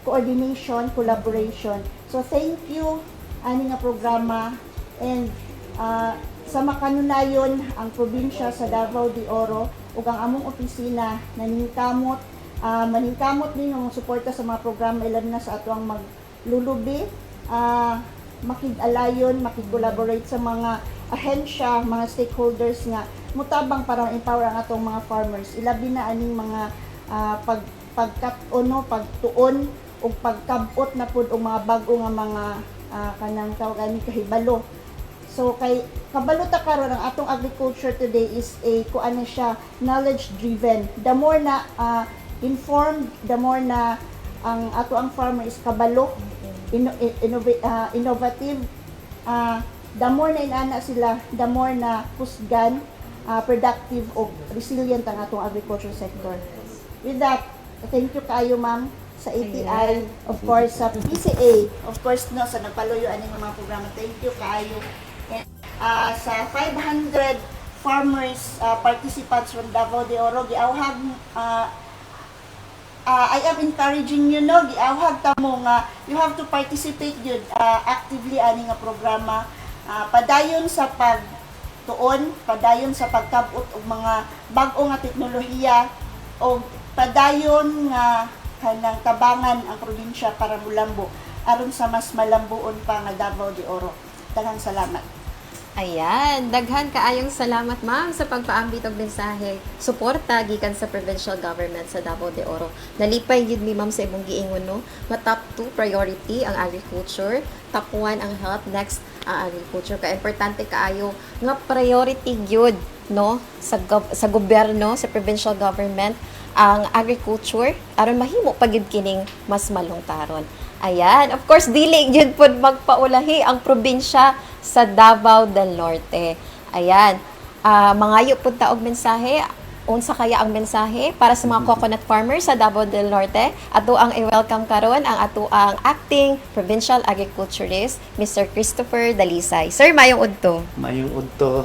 coordination, collaboration. So thank you ani nga programa, and sa makanunayon ang probinsya sa Davao de Oro ug ang among opisina naningkamot maningkamot ninyong suporta sa mga programa ilan na sa atuang maglulubi, makig-alayon, makig-collaborate sa mga ahensya, mga stakeholders nga mutabang para empower ang atong mga farmers. Ilabi na aning mga pagtuon o pagkabot na pud og mga bag-o nga mga kanang tawag kahibalo. So kay kabalo ta karon ang atong agriculture today is kuan na siya knowledge driven. The more na informed, the more na ang ato ang farmer is kabalo, innovative, the more na inana sila, the more na kusgan, productive o resilient ang atong agriculture sector. With that, thank you kaayo ma'am sa ATI, of course sa PCA, of course no sa nagpaluyo aning mga programa. Thank you kaayo. And, sa 500 farmers participants from Davao de Oro, giawhag I am encouraging you no, giawhag ta mo nga you have to participate yun actively ani nga programa, padayon sa pagtuon, padayon sa pagkabot og mga bag-o nga teknolohiya, o padayon nga kanang tabangan ang probinsya para mulambo aron sa mas malambuon pa nga Davao de Oro. Daghang salamat. Ayan, daghan kaayong salamat ma'am sa pagpaambit og mensahe suporta gikan sa provincial government sa Davao de Oro. Nalipay gyud mi ma'am sa imong giingon no, nga top 2 priority ang agriculture, top 1 ang health, next ang agriculture. Ka importante kaayo nga priority gyud no sa gobyerno, sa provincial government ang agriculture aron mahimo pa gyud kining mas malungtaron. Ayan, of course dili gyud pud magpaulahi ang probinsya sa Davao del Norte. Ayan, mangayo pud ta og mensahe. Unsa kaya ang mensahe para sa mga coconut farmers sa Davao del Norte? Ato ang i-welcome karon ang ato ang acting provincial agriculturist Mr. Christopher Dalisay. Sir, mayong udto. Mayong udto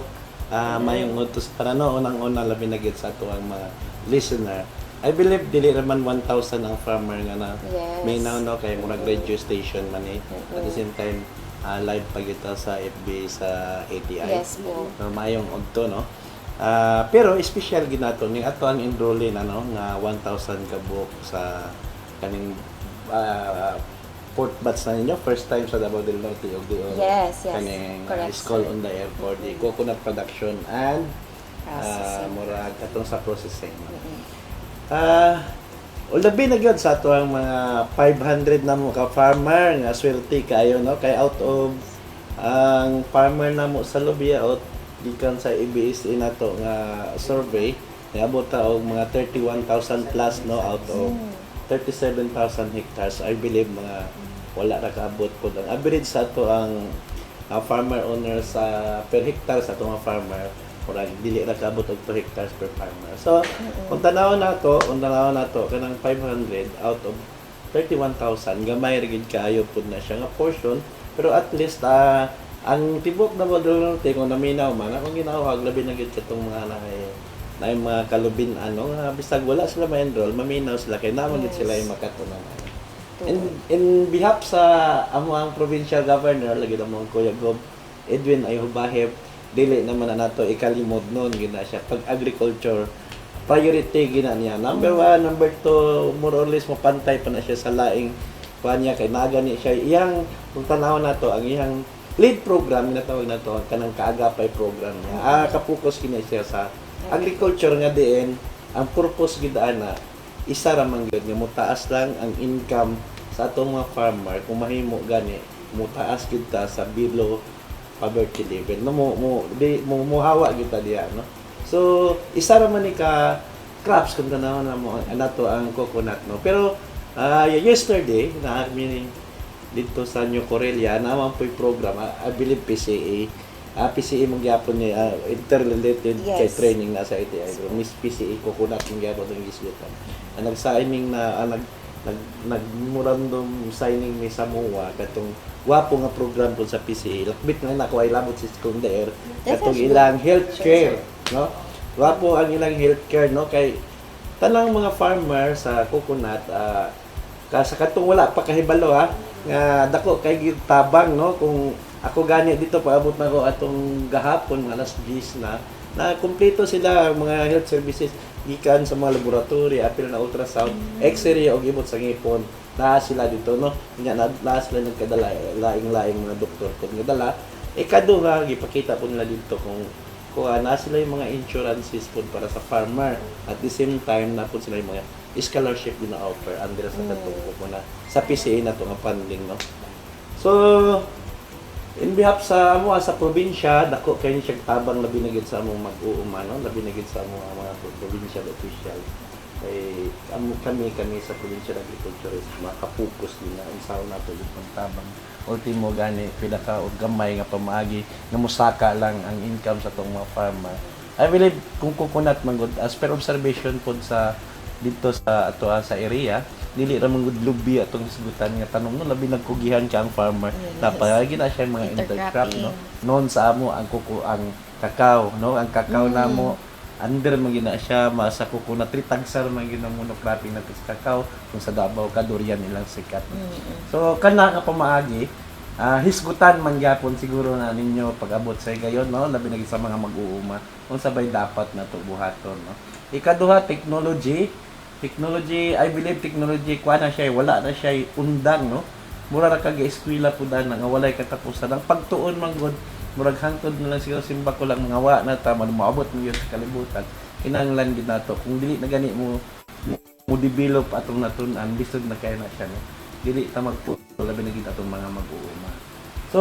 sa parano unang-una labi na gid sa ato ang mga listener. I believe dili naman 1,000 ang farmer nga na may now kay murag radio station man at the same time live pa kita sa FB sa ATI. Yes po. So, mayong udto no. Pero special ginato ni ato ang enrollee nga 1,000 kabuk sa kaning fourth batch na ninyo, first time sa Davao del Norte og yes, kaning school on the air for the coconut production and murag atong sa processing. Labi na gyud sa ato ang mga 500 na mo ka farmer nga swerte kayo no, kay out of ang farmer na mo sa Lubia out gikan sa ABS nato nga survey niabot ta og mga 31,000 plus no out of 37,000 hectares. I believe mga wala ra kaabot pud ang average sa ato ang farmer owner sa per hectare sa ato nga farmer murag dili ra kaabot og 2 hectares per farmer. So kung tanawon nato kanang 500 out of 31,000 gamay ra gid kaayo pud na siya nga portion Pero at least ang tibok na Davao del Norte kung naminaw man akong ginawag labi na gid katong mga na mga kalubin bisag wala sila ma-enroll, maminaw sila kay naman gid sila yung makatunan. In behalf sa amo ang provincial governor lagi na mo Kuya Gob Edwin Ayhubaheb, dili naman na nato ikalimod noon gina siya pag agriculture priority gina niya. Number 1, number 2, more or less mapantay pa na siya sa laing niya kay nagani siya iyang kung tanawon nato ang iyang lead program ginatawag nato ang kanang kaagapay program niya. Kapokus kini siya sa agriculture nga diin ang purpose gid ana isa ra man gyud nga mutaas lang ang income sa atong mga farmer kung mahimo gani mutaas gid ta sa below poverty level no mo hawa gid ta diha no. So isa ra man ni ka crops kung tanawon na mo nato ang coconut no. Pero yesterday na meaning dito sa New Corelia naman po yung program I believe PCA PCA magyapon ni interrelated kay training na sa ITI. Miss PCA coconut yung gyapon ng gisgutan. Nag-signing na nag-memorandum signing ni Samoa katong wapo nga program po sa PCA. Lakbit nga nako ay labot si secondary katong ilang healthcare, no? Wapo ang ilang healthcare no kay tanang mga farmer sa coconut sa katong wala pa kahibalo nga dako kay tabang no kung ako gani dito paabot na ko atong gahapon alas 10 na kumpleto sila mga health services gikan sa mga laboratory apil na ultrasound x-ray og ibot sa ngipon na sila dito no nya na sila nagkadala laing-laing mga doktor kun ngadala ikaduha gipakita po nila dito kung na sila yung mga insurances po para sa farmer at the same time na po sila yung mga scholarship na offer under sa katong po na sa PCA na to nga funding no. So in behalf sa sa probinsya dako kay ni siya tabang labi na gid sa among mag-uuma no labi na gid sa among mga provincial official kay kami sa provincial agriculture makapokus din na unsaon nato yung tabang ultimo gani pinaka og gamay nga pamaagi nga musaka lang ang income sa tong mga farmer. I believe kung coconut man gud as per observation pod sa dito sa ato sa area dili ra man gud lubi atong isgutan nga tanong no labi nagkugihan ka ang farmer napagi na siya mga intercrop no non sa amo ang ang kakao no ang kakao namo under man gina siya sa coconut tree tagsar man gina monocropping nato sa kakao kung sa Davao ka durian ilang sikat so kana ka pamaagi hisgutan man gyapon siguro na ninyo pag-abot sa gayon no labi na sa mga mag-uuma kung sabay dapat nato buhaton no. Ikaduha technology, I believe technology kuha na siya, wala na siya undang, no? Mura ra kag eskwela po nga walay katapusan. Ang pagtuon man gud, murag hangtod na lang siguro simba ko lang nga wa na ta maabot mo yun sa kalibutan. Kinahanglan gid nato kung dili na gani mo develop atong natun-an lisod na kay na siya, no? Dili ta magputo labi na gid atong mga mag-uuma. So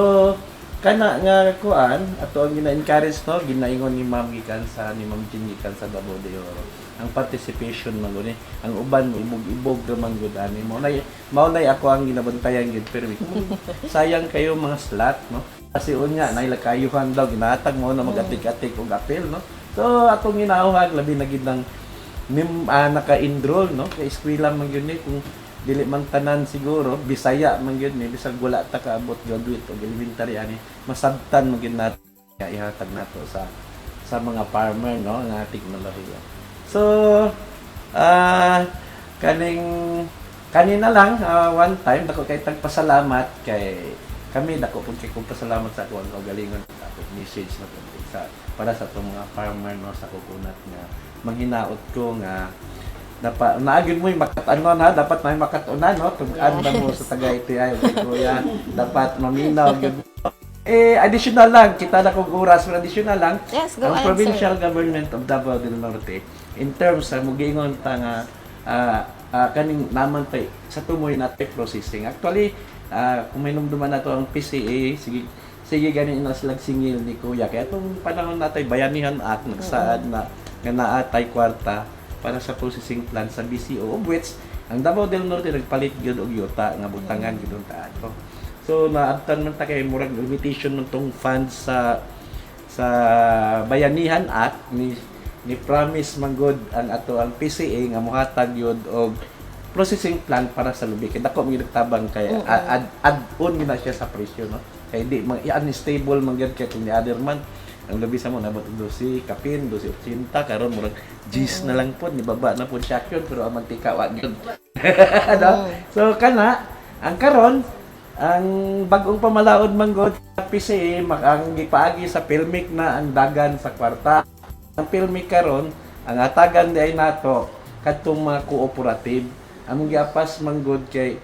kana nga kuan ato ang gina-encourage no ginaingon ni Ma'am gikan sa ni Ma'am Jean gikan sa Davao de Oro ang participation man gud ang uban ibog ra man gud ani mo nay ako ang ginabantayan gid pero sayang kayo mga slot no kasi unya nay lakayuhan daw ginatag mo na magatik-atik og apel no so atong ginauhag labi na gid nang naka-enroll no kay eskwela man gyud ni kung dili man tanan siguro Bisaya man gyud ni bisag wala ta kaabot graduate o elementary ani masabtan man gyud nato ihatag nato sa mga farmer no nga teknolohiya. So kanina lang one time dako kay tagpasalamat kay kami dako pud kay pasalamat sa kuan o galingon ako message na sa para sa tong mga farmer no sa coconut nga manghinaot ko nga dapat naagin mo yung makatanon dapat may makatunan no tug-an ba mo sa taga ITI kuya dapat maminaw gyud additional lang kita na kog oras pero additional lang yes, go ang ahead, provincial sir. government of Davao del Norte in terms sa mugingon ta nga kaning naman tay sa tumoy na processing actually kung may numduman nato ang PCA sige ganin na sila singil ni kuya kaya itong panahon natay Bayanihan Act nagsaad na nga naatay kwarta para sa processing plant sa BCO of which ang Davao del Norte nagpalit gyud og yuta nga butangan gyud ta ato. So naabtan man ta kay murag limitation man tong funds sa Bayanihan Act ni promise man gud ang ato ang PCA nga mohatag gyud og processing plant para sa lubi. Kaya dako mga tabang kay add-on na siya sa presyo, no? Kaya di unstable man gyud kay kung the other month ang lubi sa mo nabot 12 kapin 12.80 karon murag G's na lang po ni baba na po siya yun pero ang mantika wa gyud. No? So kana ang karon ang bagong pamalaod man god sa PCA ang gipaagi sa Pilmic na ang dagan sa kwarta. Ang Pilmic karon ang atagan di ay nato kadtong mga cooperative among giapas man god kay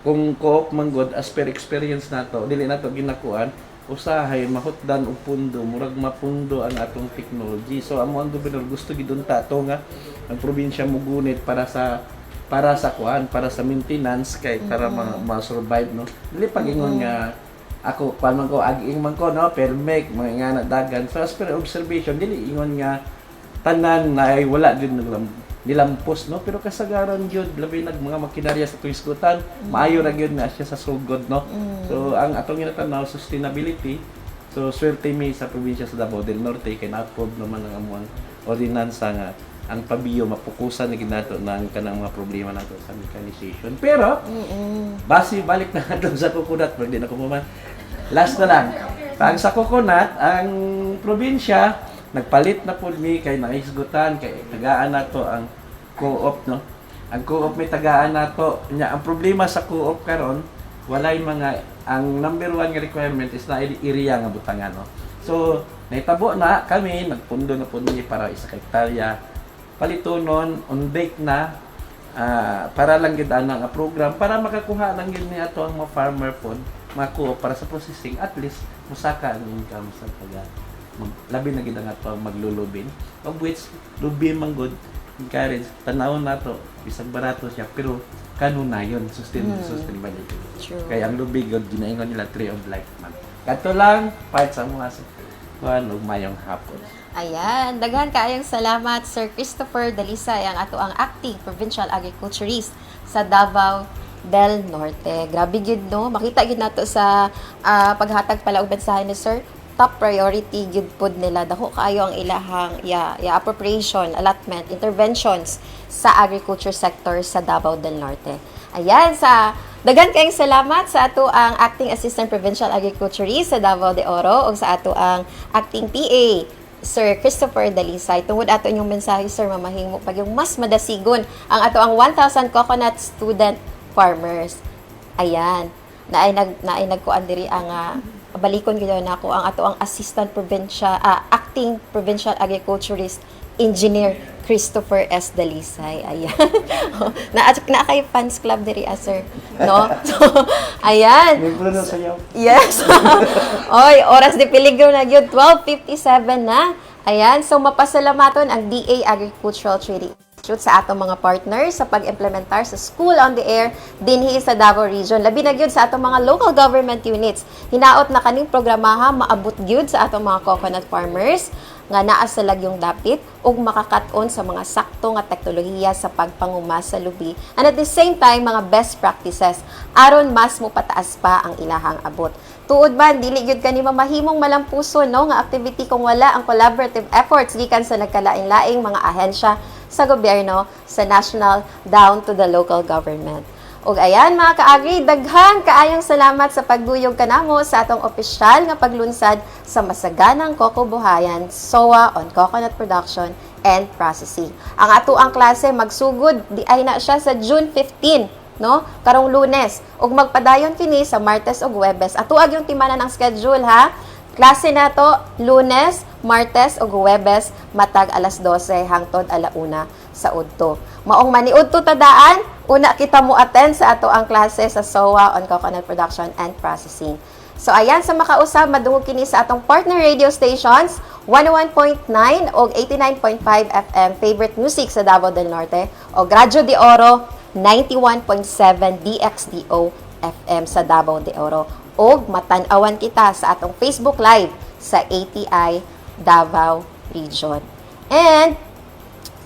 kung co-op man god as per experience nato dili nato ginakuan usahay mahutdan og pundo murag mapundo ang atong technology. So amo ang gobernador gusto gidunta to nga ang probinsya mugunit para sa kuan para sa maintenance kay para ma-survive, no. Dili pagingon nga ako paano ko aging man ko, no, permek mga nga na dagan. So as per observation dili ingon nga tanan na ay wala gyud nilampos, no, pero kasagaran gyud labi nag mga makinarya sa tuisgutan maayo ra gyud na siya sa sugod, no. So ang atong ginatanaw sustainability, so swerte mi sa probinsya sa Davao del Norte kay na-approve naman ang amuang ordinansa nga ang pabiyo mapukusan na ginato ng kanang mga problema nato sa mechanization. Pero base balik na nato sa coconut, pwede na ko man. Last na lang. Pag sa coconut, ang probinsya nagpalit na pud mi kay naisgutan kay tagaan nato ang co-op, no. Ang co-op may tagaan nato nya. Ang problema sa co-op karon walay mga ang number 1 nga requirement is na area nga butangan, no. So naitabo na kami nagpundo na pud mi para 1 hektarya palitonon on date na para lang gid ang program para makakuha lang gid ni ato ang mga farmer pod makuha para sa processing at least musaka ang income sa pag labi na gid ang ato maglulubin of which lubin man good encourage tanawon nato bisag barato siya pero kanunayon sustainability. Kaya ang lubi god ginaingon nila tree of life man. Kadto lang part sa mga ug mayong hapon. Ayan, daghan kaayong salamat Sir Christopher Dalisay, ang ato ang acting provincial agriculturist sa Davao del Norte. Grabe gyud, no, makita gyud nato sa paghatag pala og mensahe ni Sir, top priority gyud pod nila dako kaayo ang ilahang appropriation, allotment, interventions sa agriculture sector sa Davao del Norte. Ayan, daghan kayong salamat sa ato ang acting assistant provincial agriculturist sa Davao de Oro ug sa ato ang acting PA Sir Christopher Dalisay. Tungod ato inyong mensahe, Sir, mamahimo pag yung mas madasigon ang ato ang 1,000 coconut student farmers. Ayan, naay nagkuan diri ang balikon gyud nako ang ato ang assistant provincial acting provincial agriculturist engineer Christopher S. Dalisay. Ayan. na kay fans club diri, sir. No? So, ayan. Yes. Oy, oras de peligro na gyud 12:57 na. Ayan, so mapasalamaton ang DA Agricultural Trading Institute sa atong mga partners sa pag-implementar sa School on the Air dinhi sa Davao Region. Labi na gyud sa atong mga local government units. Hinaot na kaning programaha maabot gyud sa atong mga coconut farmers nga naa sa lagyong dapit ug makakat-on sa mga sakto nga teknolohiya sa pagpanguma sa lubi and at the same time mga best practices aron mas mo pataas pa ang ilahang abot. Tuod man dili gyud kani mamahimong malampuso, no, nga activity kung wala ang collaborative efforts gikan sa nagkalain-laing mga ahensya sa gobyerno, sa national down to the local government. Og ayan mga kaagri, daghan kaayong salamat sa pagduyog kanamo sa atong opisyal nga paglunsad sa masaganang kokobuhayan SOA on Coconut Production and Processing. Ang ato ang klase magsugod di ay na siya sa June 15, no? Karong Lunes. Ug magpadayon kini sa Martes ug Huwebes. Atuag yung timanan ang schedule, ha. Klase nato Lunes, Martes ug Huwebes matag alas 12 hangtod 1:00 sa udto. Maong maniudto tadaan, una kita mo attend sa ato ang klase sa SOA on Coconut Production and Processing. So ayan, sa makausab madungog kini sa atong partner radio stations 101.9 o 89.5 FM favorite music sa Davao del Norte o Radyo de Oro 91.7 DXDO FM sa Davao de Oro o matan-awan kita sa atong Facebook Live sa ATI Davao Region. And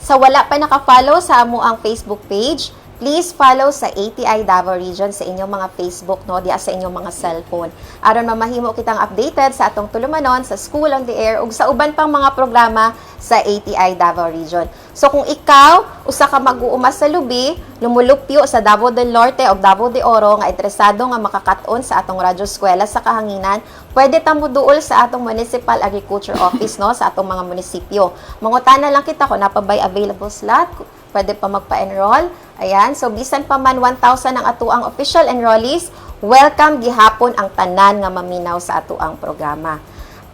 sa wala pa naka-follow sa amo ang Facebook page, Please follow sa ATI Davao Region sa inyong mga Facebook, no, diya sa inyong mga cellphone. Aron mamahimo kitang updated sa atong tulumanon sa School on the Air ug sa uban pang mga programa sa ATI Davao Region. So kung ikaw usa ka mag-uuma sa lubi, lumulupyo sa Davao del Norte o Davao de Oro nga interesado nga makakat-on sa atong radyo eskwela sa kahanginan, pwede ta mo duol sa atong Municipal Agriculture Office, no, sa atong mga munisipyo. Mangutana lang kita kung napabay available slot, pwede pa magpa-enroll. Ayan, so bisan pa man 1,000 ang atuang official enrollees, welcome gihapon ang tanan nga maminaw sa atuang programa.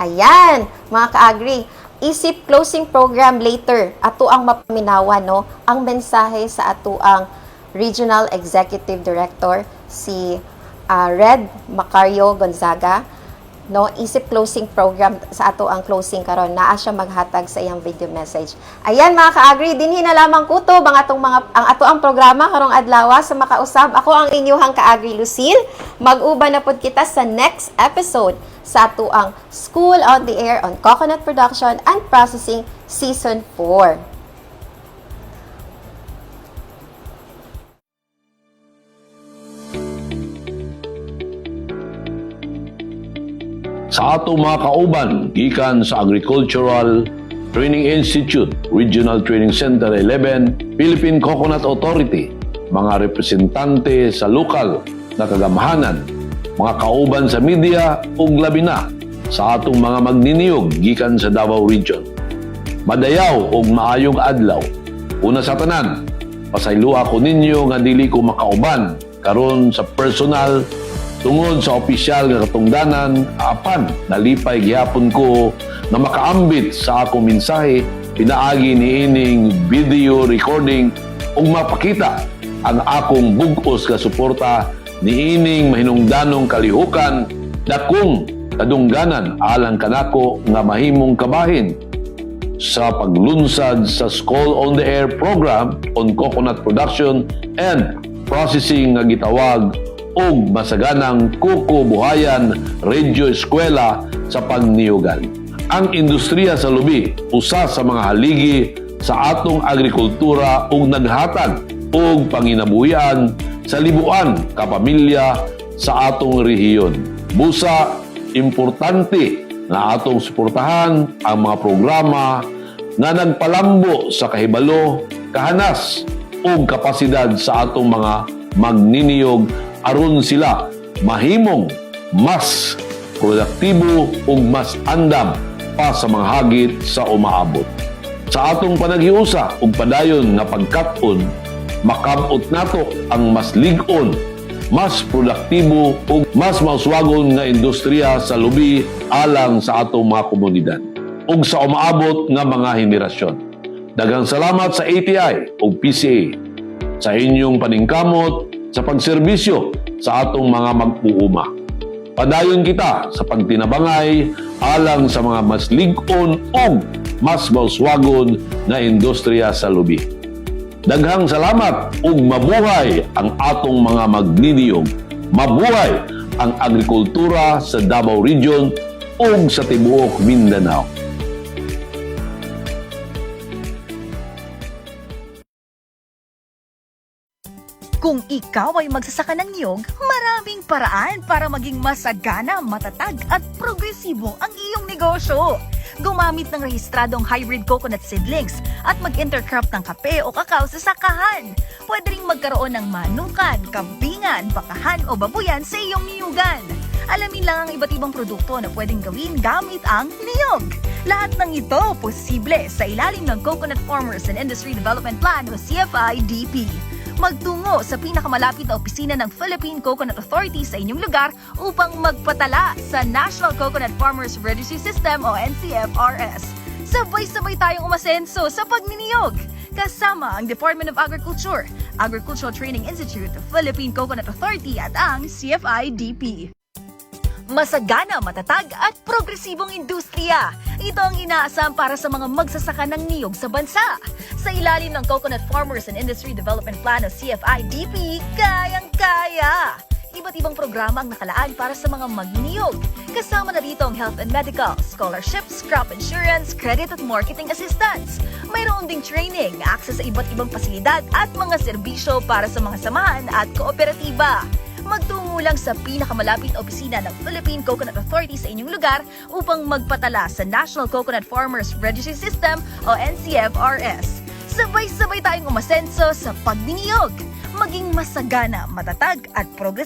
Ayan, mga ka-agri, isip closing program later, atuang mapaminawan, no, ang mensahe sa atuang Regional Executive Director, si Red Macario Gonzaga, no, isip closing program sa ato ang closing karon, naa siya maghatag sa iyang video message. Ayan mga ka-agri, dinhi na lamang kutob ang ato ang programa karong adlaw sa makausab. Ako ang inyong ka-agri Lucille. Mag-uban na pud kita sa next episode sa ato ang School on the Air on Coconut Production and Processing Season 4. Sa atong mga kauban, gikan sa Agricultural Training Institute, Regional Training Center 11, Philippine Coconut Authority, mga representante sa lokal na kagamahanan, mga kauban sa media ug labi na sa atong mga magniniyog gikan sa Davao Region. Madayaw ug maayong adlaw. Una sa tanan, pasayloa ko ninyo nga dili ko makauban karon sa personal tungod sa opisyal nga katungdanan, apan nalipay gihapon ko na makaambit sa akong mensahe, pinaagi niining video recording ug mapakita ang akong bug-os nga suporta niining mahinungdanong kalihukan dakong kadungganan alang kanako nga mahimong kabahin sa paglunsad sa School on the Air program on coconut production and processing nga gitawag og masaganang kukubuhayan radyo eskwela sa pagniugan. Ang industriya sa lubi usa sa mga haligi sa atong agrikultura ug naghatag og panginabuhian sa libuan ka pamilya sa atong rehiyon. Busa importante na atong suportahan ang mga programa nga nagpalambo sa kahibalo, kahanas ug kapasidad sa atong mga magniniyog aron sila mahimong mas produktibo ug mas andam pa sa mga hagit sa umaabot. Sa atong panaghiusa ug padayon nga pagkat-on, makabot nato ang mas lig-on, mas produktibo ug mas mauswagon nga industriya sa lubi alang sa atong mga komunidad ug sa umaabot nga mga henerasyon. Daghang salamat sa ATI ug PCA sa inyong paningkamot sa pagserbisyo sa atong mga mag-uuma. Padayon kita sa pagtinabangay alang sa mga mas lig-on ug mas mauswagon na industriya sa lubi. Daghang salamat ug mabuhay ang atong mga magniniyog. Mabuhay ang agrikultura sa Davao Region ug sa tibuok Mindanao. Kung ikaw ay magsasaka ng niyog, maraming paraan para maging masagana, matatag at progresibo ang iyong negosyo. Gumamit ng rehistradong hybrid coconut seedlings at mag-intercrop ng kape o kakao sa sakahan. Pwede ring magkaroon ng manukan, kambingan, bakahan o babuyan sa iyong niyugan. Alamin lang ang iba't ibang produkto na pwedeng gawin gamit ang niyog. Lahat ng ito posible sa ilalim ng Coconut Farmers and Industry Development Plan o CFI-DP. Magtungo sa pinakamalapit na opisina ng Philippine Coconut Authority sa inyong lugar upang magpatala sa National Coconut Farmers Registry System o NCFRS. Sabay-sabay tayong umasenso sa pagniniyog. Kasama ang Department of Agriculture, Agricultural Training Institute, Philippine Coconut Authority at ang CFI-DP. Masagana, matatag at progresibong industriya. Ito ang inaasam para sa mga magsasaka ng niyog sa bansa. Sa ilalim ng Coconut Farmers and Industry Development Plan o CFI-DP, kayang-kaya. Iba't ibang programa ang nakalaan para sa mga magniniyog. Kasama na dito ang health and medical, scholarships, crop insurance, credit at marketing assistance. Mayroon ding training, access sa iba't ibang pasilidad at mga serbisyo para sa mga samahan at kooperatiba. Magtungo lang sa pinakamalapit na opisina ng Philippine Coconut Authority sa inyong lugar upang magpatala sa National Coconut Farmers Registry System o NCFRS. Sabay-sabay tayong umasenso sa pagniniyog, maging masagana, matatag at progresibo.